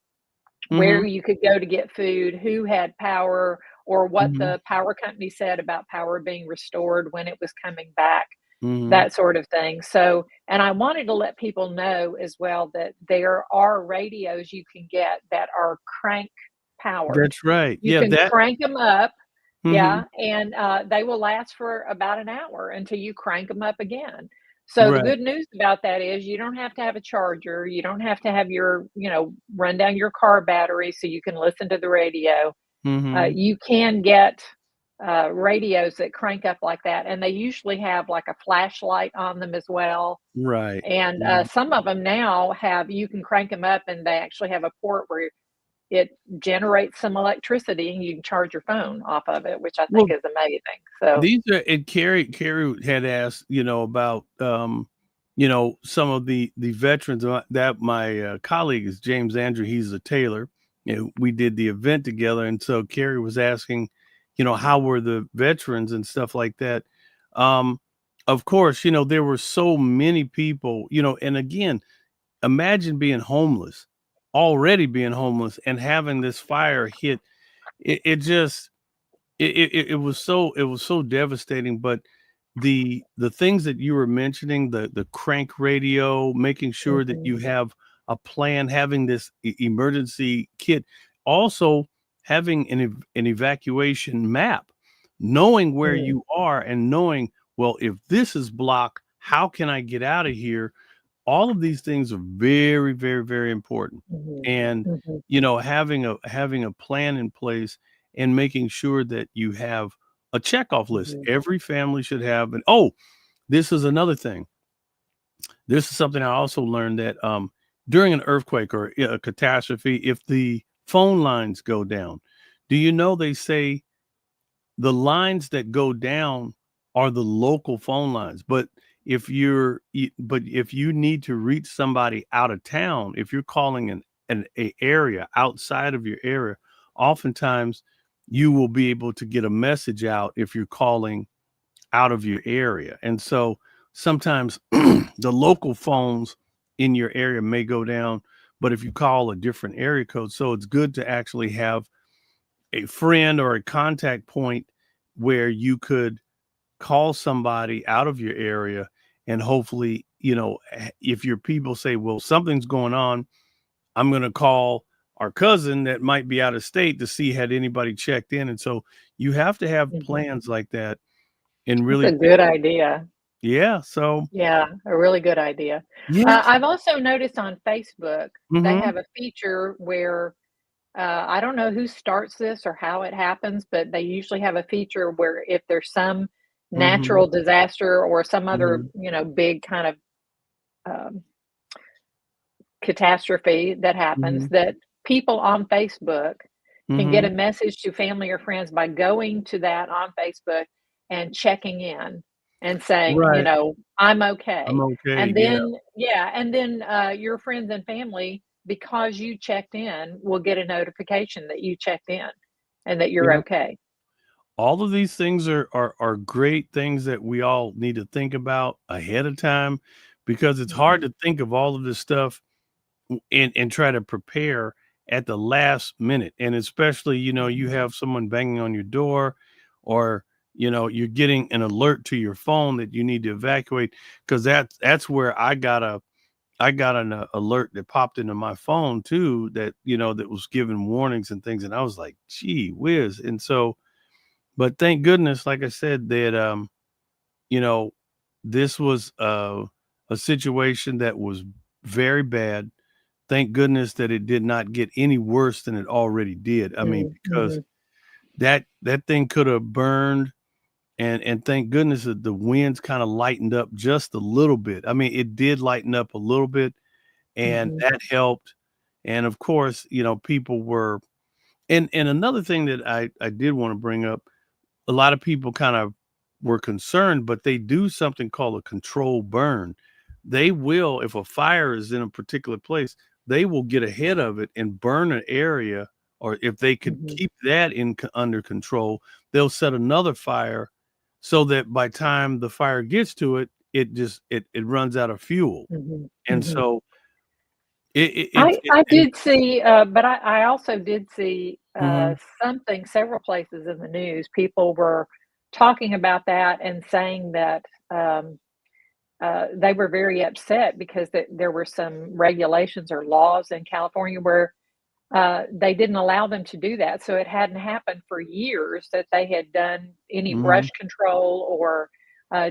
where you could go to get food, who had power, or what the power company said about power being restored, when it was coming back, that sort of thing. So, and I wanted to let people know as well that there are radios you can get that are crank powered. That's right. You can crank them up. And they will last for about an hour until you crank them up again. So the good news about that is you don't have to have a charger. You don't have to have your, run down your car battery so you can listen to the radio. You can get radios that crank up like that. And they usually have like a flashlight on them as well. Right. And some of them now you can crank them up and they actually have a port where it generates some electricity and you can charge your phone off of it, which I think is amazing. So these are, and Carrie had asked, about, some of the veterans that my colleague is James Andrew. He's a tailor. We did the event together. And so Carrie was asking, how were the veterans and stuff like that? Of course, there were so many people, and again, imagine being already being homeless and having this fire hit. It was so devastating. But the things that you were mentioning, the crank radio, making sure that you have a plan, having this emergency kit, also having an evacuation map, knowing where you are and knowing, well, if this is blocked, how can I get out of here? all of these things are very, very, very important. Mhm. And, Mhm. having a plan in place and making sure that you have a checkoff list. Mhm. Every family should have. And oh, this is another thing. This is something I also learned that during an earthquake or a catastrophe, if the phone lines go down, do you know they say the lines that go down are the local phone lines, but if you need to reach somebody out of town, if you're calling an a area outside of your area, oftentimes you will be able to get a message out if you're calling out of your area. And so sometimes the local phones in your area may go down, but if you call a different area code, so it's good to actually have a friend or a contact point where you could call somebody out of your area and hopefully, if your people say, well, something's going on, I'm going to call our cousin that might be out of state to see had anybody checked in. And so you have to have Mhm. plans like that and That's really a good idea. yeah. So Yeah, a really good idea. yeah. I've also noticed on Facebook, they Hmm. have a feature where I don't know who starts this or how it happens, but they usually have a feature where if there's some Hmm. natural disaster or some other, Hmm. big kind of um, catastrophe that happens, Hmm. that people on Facebook can get a Hmm. message to family or friends by going to that on Facebook and checking in and saying, Right. I'm I'm okay. okay. And Yeah. then, yeah, and then your friends and family, because you checked in, will get a notification that you checked in and that you're Yeah. okay. All of these things are great things that we all need to think about ahead of time because it's hard Mhm, to think of all of this stuff and try to prepare at the last minute. And especially, you mhm, have someone banging on your door or you're getting an alert to your phone that you need to evacuate because that's where I got an alert that popped into my phone too that that was giving warnings and things and I was like, gee whiz. And so but thank goodness, like I said, that you know, this was a situation that was very bad. Thank goodness that it did not get any worse than it already did. I mean, mm, because mhm, that thing could have burned, and thank goodness that the winds kind of lightened up just a little bit. I mean, it did lighten up a little bit, and mhm, that helped. And of course, people were. And another thing that I did want to bring up a lot of people kind of were concerned, but they do something called a controlled burn. They will, if a fire is in a particular place, they will get ahead of it and burn an area, or if they could mhm, keep that under control, they'll set another fire so that by time the fire gets to it, it runs out of fuel. mhm, And mhm. so I did see, but I also did see mhm, something several places in the news. People were talking about that and saying that um, they were very upset because there were some regulations or laws in California where they didn't allow them to do that. So it hadn't happened for years that they had done any mhm, brush control or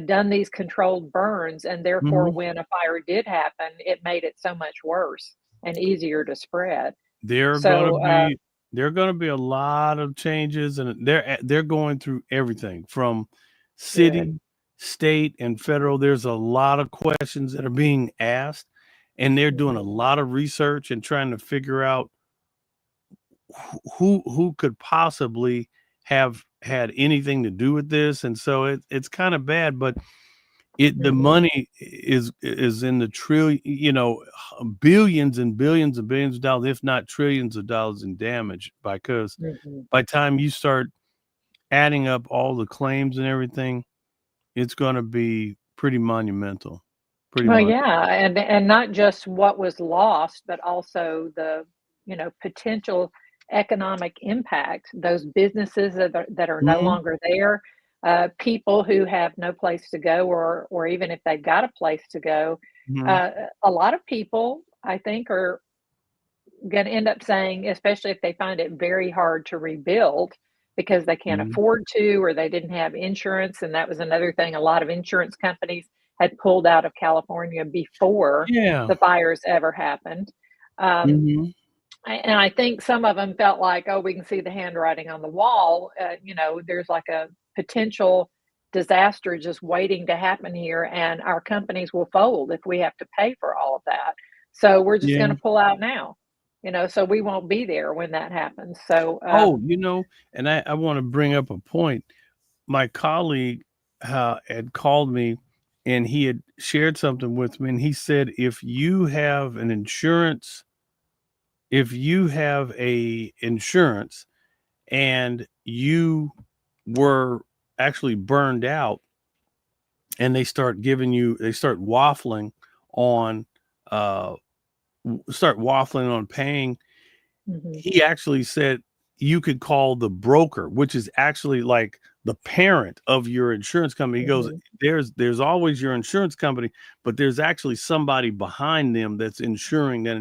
done these controlled burns. And therefore, mhm. when a fire did happen, it made it so much worse and easier to spread. There are gonna So, be there are gonna be a lot of changes, and they're going through everything from good. city, state, and federal. There's a lot of questions that are being asked, and they're doing a Mhm, lot of research and trying to figure out who could possibly have had anything to do with this. And so it's kind of bad, but the mhm, money is in the trillion, billions and billions and billions of dollars, if not trillions of dollars in damage, because mhm. by the time you start adding up all the claims and everything, it's going to be pretty monumental. Pretty Well, much. yeah, and not just what was lost, but also the, potential economic impact, those businesses that are no Mhm, longer there, people who have no place to go or even if they've got a place to go, mhm, uh, a lot of people, I think, are gonna end up saying, especially if they find it very hard to rebuild because they can't mhm, afford to or they didn't have insurance, and that was another thing, a lot of insurance companies had pulled out of California before Yeah. the fires ever happened. Um, Mhm. and I think some of them felt like, oh, we can see the handwriting on the wall. There's like a potential disaster just waiting to happen here, and our companies will fold if we have to pay for all of that. So we're just going Yeah. to pull out now, so we won't be there when that happens. So, Oh, and I wanna bring up a point. My colleague, had called me, and he had shared something with me, and he said, if you have a insurance and you were actually burned out and they start waffling on, uh paying. mhm, He actually said you could call the broker, which is actually like the parent of your insurance company. He goes, mhm, there's always your insurance company, but there's actually somebody behind them that's insuring that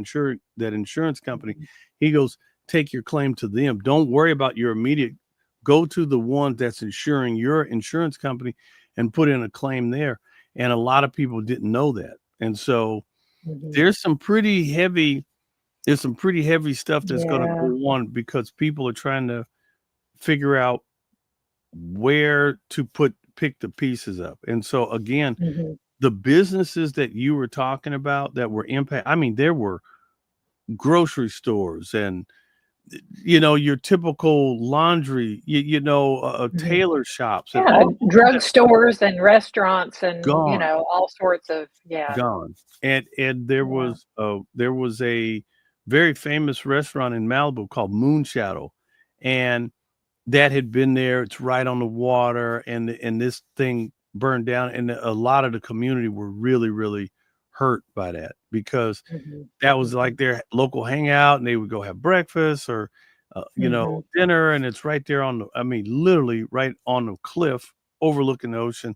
insurance company. mhm, He goes, take your claim to them. Don't worry about your immediate. Go to the one that's insuring your insurance company and put in a claim there. And a lot of people didn't know that. And so mhm. there's some pretty heavy there's some pretty heavy stuff that's gonna Yeah. go on because people are trying to figure out where to pick the pieces up. And so again, Mhm. the businesses that you were talking about that were I mean, there were grocery stores and your typical laundry, Mhm. tailor shops and Yeah, all that drugstores and restaurants and, gone. all sorts of yeah, Gone. And there yeah. was a very famous restaurant in Malibu called Moon Shadow, and that had been there. It's right on the water, and this thing burned down, and a lot of the community were really, really hurt by that because Mhm. that was like Mhm. their local hangout, and they would go have breakfast or Mhm. dinner, and it's right there I mean, literally right on the cliff overlooking the ocean,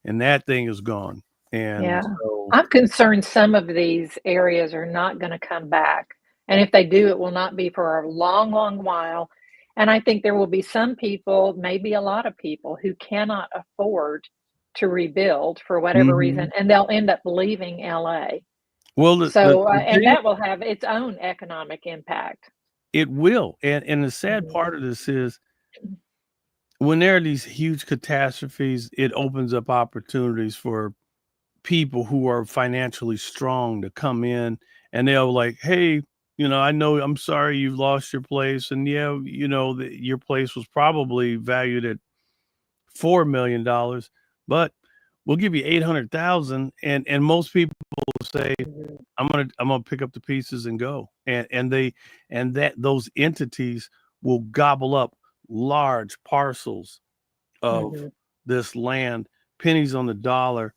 and that thing is gone. And Yeah. so I'm concerned some of these areas are not gonna come back, and if they do, it will not be for a long, long while, and I think there will be some people, maybe a lot of people, who cannot afford to rebuild for whatever reason, mhm. and they'll end up leaving LA. Well, So, the and thing that will have its own economic impact. it will, and the sad Mhm. part of this is when there are these huge catastrophes, it opens up opportunities for people who are financially strong to come in, and they'll like, "Hey, I know I'm sorry you've lost your place, and yeah, your place was probably valued at $4 million, but we'll give you 800,000." And most people will say, Mhm. I'm gonna pick up the pieces and go. And that those entities will gobble up large parcels of Mhm. this land, pennies on the dollar,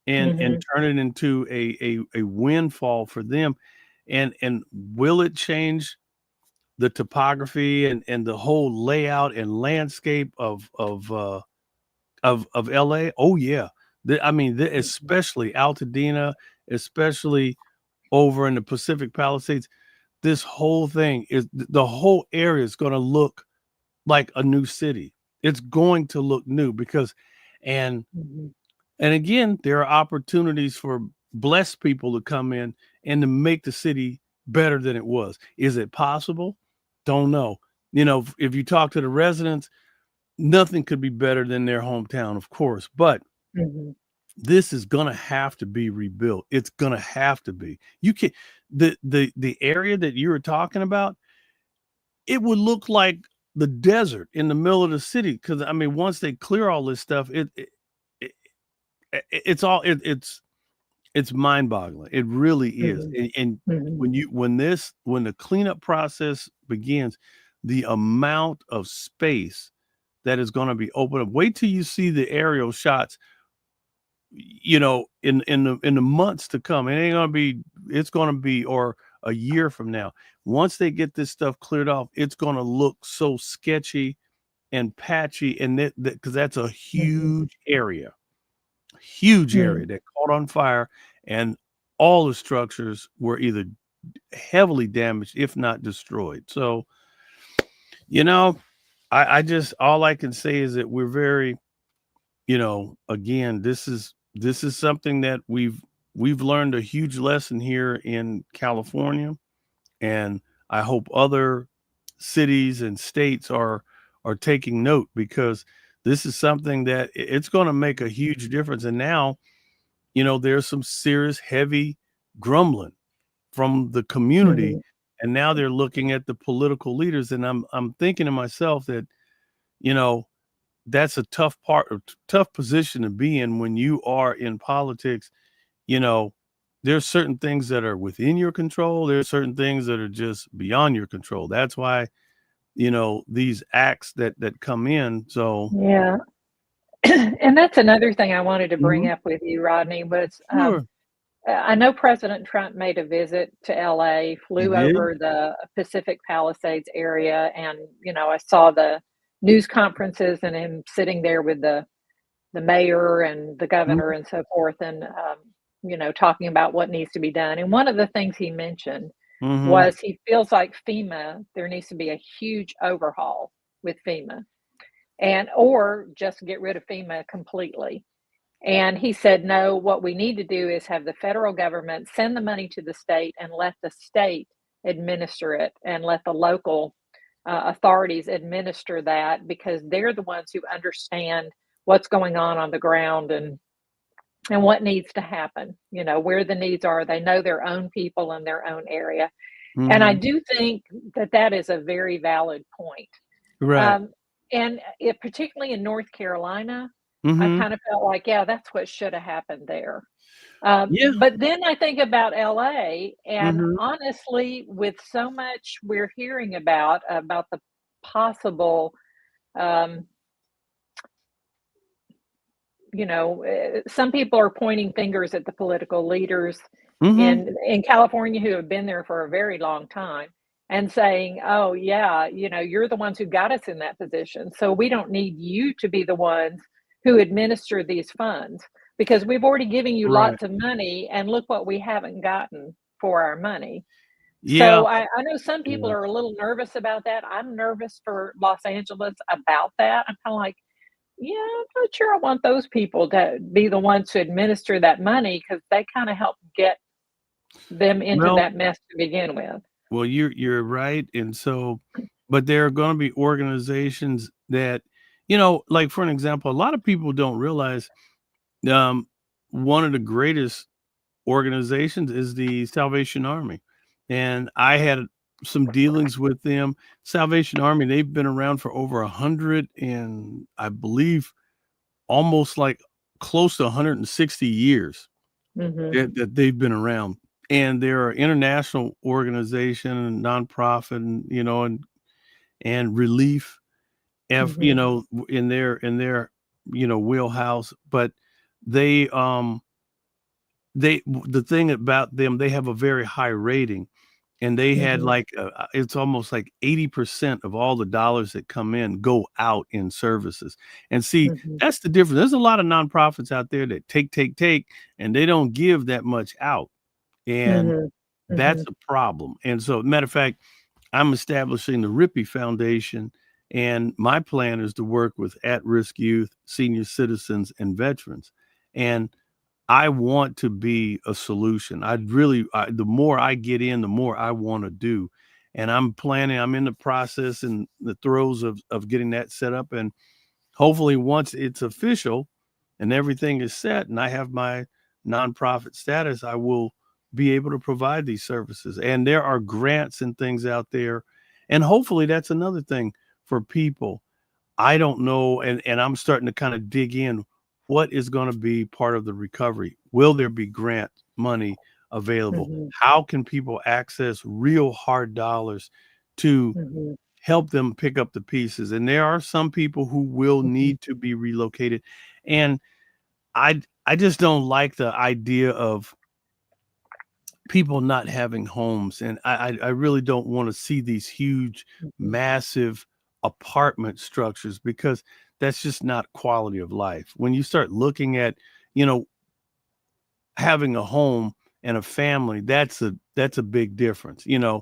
and Mhm. turn it into a windfall for them. And will it change the topography and the whole layout and landscape of LA? Oh yeah. I mean, Mhm. especially Altadena, especially over in the Pacific Palisades, this whole thing is the whole area is going to look like a new city. It's going to look new because, and Mhm. and again, there are opportunities for blessed people to come in and to make the city better than it was. Is it possible? Don't know. If you talk to the residents, nothing could be better than their hometown, of course, but Mhm. this is gonna have to be rebuilt. It's gonna have to be. You can The area that you were talking about, it would look like the desert in the middle of the city. Because I mean, once they clear all this stuff, it it's all it's mind-boggling. It really is. Mhm. And Mhm. when the cleanup process begins, the amount of space that is gonna be opened up. Wait till you see the aerial shots in the months to come. It's gonna be or a year from now. Once they get this stuff cleared off, it's gonna look so sketchy and patchy, and that because that's a Mhm. huge area Mm. that caught on fire, and all the structures were either heavily damaged, if not destroyed. So, you know, I just all I can say is that we're very, again, this is this is something that we've learned a huge lesson here in California, and I hope other cities and states are taking note, because this is something that it's going to make a huge difference. And now, there's some serious heavy grumbling from the community, Mhm. and now they're looking at the political leaders, and I'm thinking to myself that, you know, that's a tough position to be in when you are in politics. You know, there's certain things that are within your control. There's certain things that are just beyond your control. That's why, these acts that come in. So Yeah. And that's another thing I wanted to bring Mhm. up with you, Rodney, was Sure. I know President Trump made a visit to LA, He flew did. over the Pacific Palisades area, and I saw the news conferences and him sitting there with the mayor and the governor Mhm. and so forth, and talking about what needs to be done. And one of the things he mentioned Mhm. was he feels like FEMA, there needs to be a huge overhaul with FEMA, and or just get rid of FEMA completely. And he said, no, what we need to do is have the federal government send the money to the state and let the state administer it, and let the local authorities administer that, because they're the ones who understand what's going on the ground, and what needs to happen, where the needs are. They know their own people in their own area. And I Mhm. do think that that is a very valid point. Right. Um, and it, particularly in North Carolina, I Mhm. kind of felt like, yeah, that's what should have happened there. Yeah. But then I think about LA, and Mhm. honestly, with so much we're hearing about the possible, um, some people are pointing fingers at the political leaders Mhm. in California who have been there for a very long time, and saying, "Oh yeah, you're the ones who got us in that position, so we don't need you to be the ones who administer these funds, because we've already given you Right. lots of money, and look what we haven't gotten for our money." Yeah. So I know some people Yeah. are a little nervous about that. I'm nervous for Los Angeles about that. I'm kind of like, yeah, I'm not sure I want those people to be the ones to administer that money, because they kind of help get them into Well, that mess to begin with. you're right, and so, but there are going to be organizations that, like for an example, a lot of people don't realize, um, one of the greatest organizations is the Salvation Army, and I had some dealings with them. Salvation Army, they've been around for over 100, and I believe almost like close to 160 years Mhm, that they've been around. And they're an international organization and nonprofit, and and relief, mhm, in their wheelhouse. But they the thing about them, they have a very high rating, and they had mhm, like it's almost like 80% of all the dollars that come in go out in services. And see, mhm, that's the difference. There's a lot of nonprofits out there that take, and they don't give that much out. And mhm, that's mhm, a problem. And so, matter of fact, I'm establishing the Rippey Foundation, and my plan is to work with at-risk youth, senior citizens, and veterans. And I want to be a solution. The more I get in, the more I want to do. And I'm in the process and the throes of getting that set up. And hopefully, once it's official and everything is set and I have my nonprofit status, I will be able to provide these services. And there are grants and things out there. And hopefully, that's another thing for people. I don't know, and I'm starting to kind of dig in. What is going to be part of the recovery? Will there be grant money available? mhm, How can people access real hard dollars to mhm, help them pick up the pieces? And there are some people who will mhm, need to be relocated. And I just don't like the idea of people not having homes. And I really don't want to see these huge, mhm, massive apartment structures, because that's just not quality of life. When you start looking at, you know, having a home and a family, that's a big difference, mhm,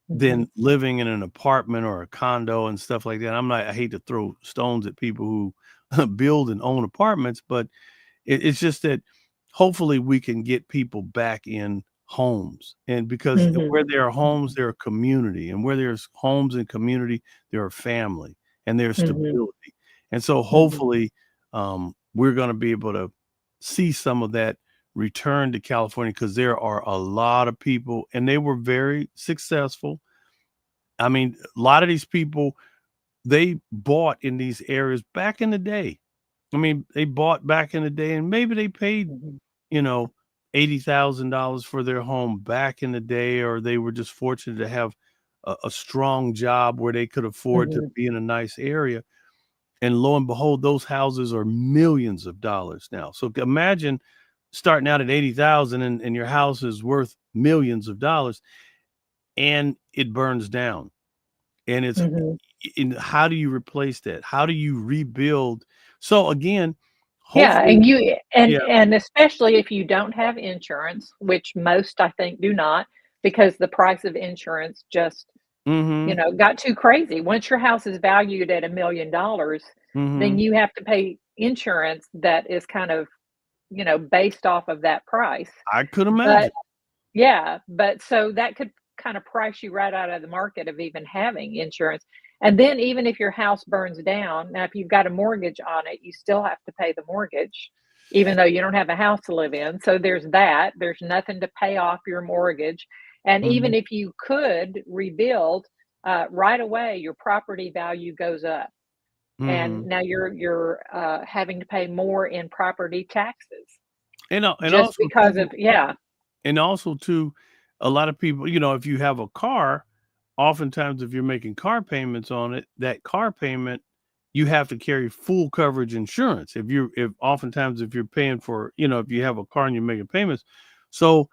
than living in an apartment or a condo and stuff like that. I hate to throw stones at people who build and own apartments, but it's just that hopefully we can get people back in homes, and because Mhm. where there are homes, there are community, and where there's homes and community, there are family and there's Mhm. stability. And so Mhm. hopefully we're going to be able to see some of that return to California, because there are a lot of people and they were very successful. I mean, a lot of these people, they bought in these areas back in the day. I mean, they bought back in the day and maybe they paid, Mhm. you know, $80,000 for their home back in the day, or they were just fortunate to have a strong job where they could afford to Mhm. be in a nice area. And lo and behold, those houses are millions of dollars now. So imagine starting out at 80,000 and your house is worth millions of dollars and it burns down. And it's Mhm. how do you replace that? How do you rebuild? So again, Yeah, hopefully, and you yeah. and especially if you don't have insurance, which most I think do not, because the price of insurance just, Mm-hmm. got too crazy. Once your house is valued at $1 million, then Mm-hmm. you have to pay insurance that is kind of, based off of that price. I could But imagine. yeah, but so that could kind of price you right out of the market of even having insurance. And then even if your house burns down, now if you've got a mortgage on it, you still have to pay the mortgage, even though you don't have a house to live in. So there's that. There's nothing to pay off your mortgage. And Mm-hmm. even if you could rebuild, right away, your property value goes up. And Mm-hmm. now you're having to pay more in property taxes And just also because too, of, yeah. a lot of people, if you have a car, oftentimes if you're making car payments on it, that car payment, you have to carry full coverage insurance. If oftentimes if you're paying for, if you have a car and you're making payments. So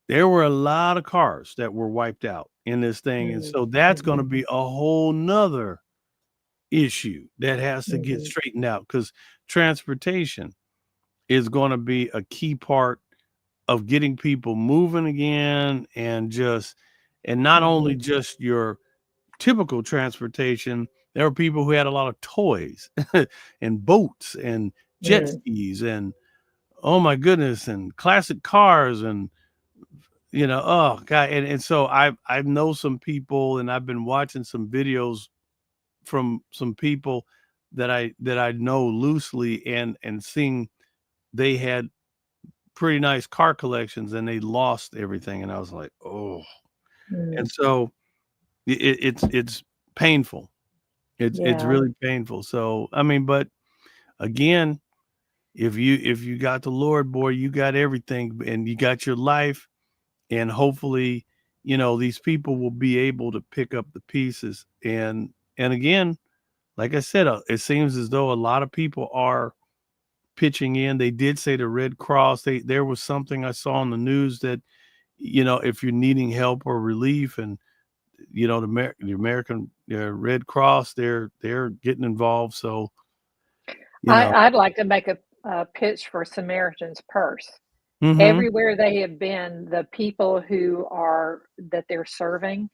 there were a lot of cars that were wiped out in this thing. And Mm, so that's going to mhm, be a whole nother issue that has to get mhm, straightened out, because transportation is going to be a key part of getting people moving again, and not only mhm, just your typical transportation. There were people who had a lot of toys and boats and jet mm. skis and, oh my goodness, and classic cars and, oh God. And so I know some people, and I've been watching some videos from some people that I know loosely, and seeing they had pretty nice car collections and they lost everything. And I was like, oh. And Mm, so it's painful. It's yeah. really painful. So I mean, but again, if you got the Lord, boy, you got everything, and you got your life, and hopefully, these people will be able to pick up the pieces. And again, like I said, it seems as though a lot of people are pitching in. They did say the Red Cross. There was something I saw on the news that, if you're needing help or relief, and the American Red Cross, they're getting involved. So you know, I'd like to make a pitch for Samaritan's Purse. mm-hmm, Everywhere they have been, the people that they're serving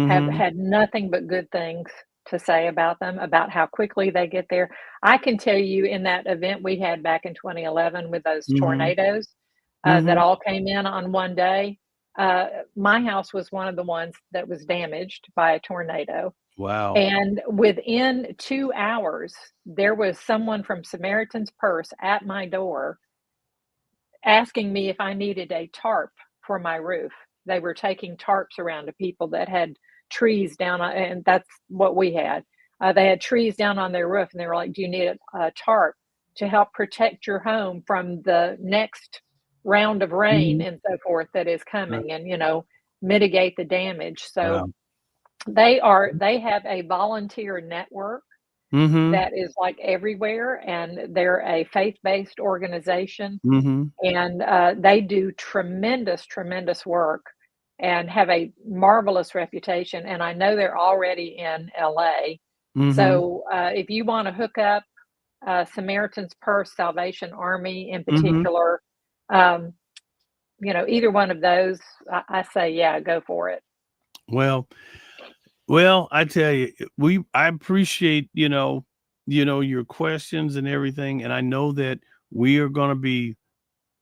have mm-hmm, had nothing but good things to say about them, about how quickly they get there. I can tell you in that event we had back in 2011 with those mm-hmm, tornadoes that mm-hmm. all came in on one day. Uh, my house was one of the ones that was damaged by a tornado. Wow. And within 2 hours, there was someone from Samaritan's Purse at my door asking me if I needed a tarp for my roof. They were taking tarps around to people that had trees down on, and that's what we had. They had trees down on their roof, and they were like, "Do you need a tarp to help protect your home from the next round of rain Mhm. and so forth that is Right. coming, and mitigate the damage?" So Wow. they have a volunteer network Mhm. that is like everywhere, and they're a faith-based organization, Mhm. and they do tremendous, tremendous work and have a marvelous reputation. And I know they're already in LA. Mhm. So if you want to hook up Samaritan's Purse, Salvation Army in Mhm. particular, um, either one of those, I say, yeah, go for it. Well, I tell you, I appreciate, your questions and everything, and I know that we are going to be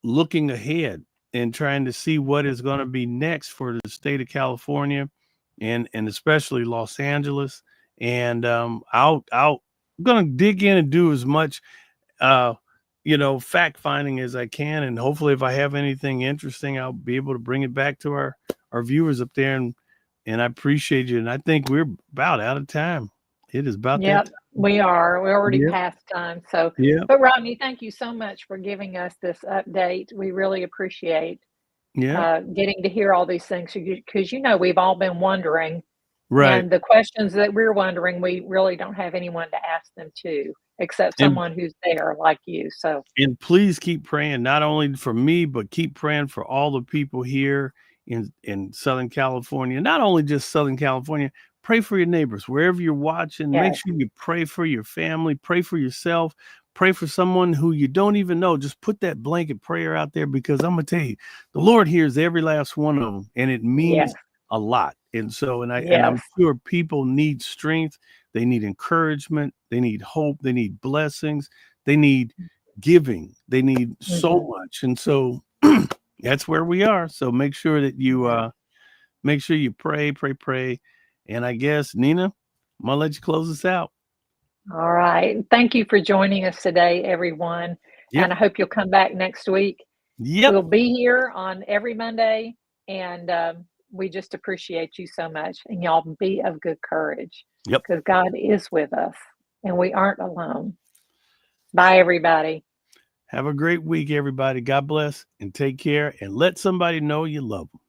looking ahead and trying to see what is going to be next for the state of California and especially Los Angeles. And I'm going to dig in and do as much, fact finding as I can. And hopefully if I have anything interesting, I'll be able to bring it back to our viewers up there. And I appreciate you. And I think we're about out of time. It is about Yep, that. we are. We're already Yep. past time. So, Yeah. but Rodney, thank you so much for giving us this update. We really appreciate Yeah. getting to hear all these things because we've all been wondering, Right. and the questions that we're wondering, we really don't have anyone to ask them to except And- someone who's there like you. So, And please keep praying, not only for me, but keep praying for all the people here in Southern California. Not only just Southern California, pray for your neighbors. Wherever you're watching, make Yes. sure you pray for your family, pray for yourself, pray for someone who you don't even know. Just put that blanket prayer out there because I'm going to tell you, the Lord hears every last one of them, and it means yes, a lot. And so, and I'm yes, sure people need strength. They need encouragement. They need hope. They need blessings. They need giving. They need so much. And so that's where we are. So make sure that you pray. And I guess, Nina, I'm gonna let you close us out. All right. Thank you for joining us today, everyone. Yep. And I hope you'll come back next week. Yep. We'll be here on every Monday, and we just appreciate you so much. And y'all be of good courage. Yep. Because God is with us, and we aren't alone. Bye, everybody. Have a great week, everybody. God bless and take care and let somebody know you love them.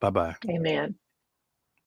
Bye-bye. Amen.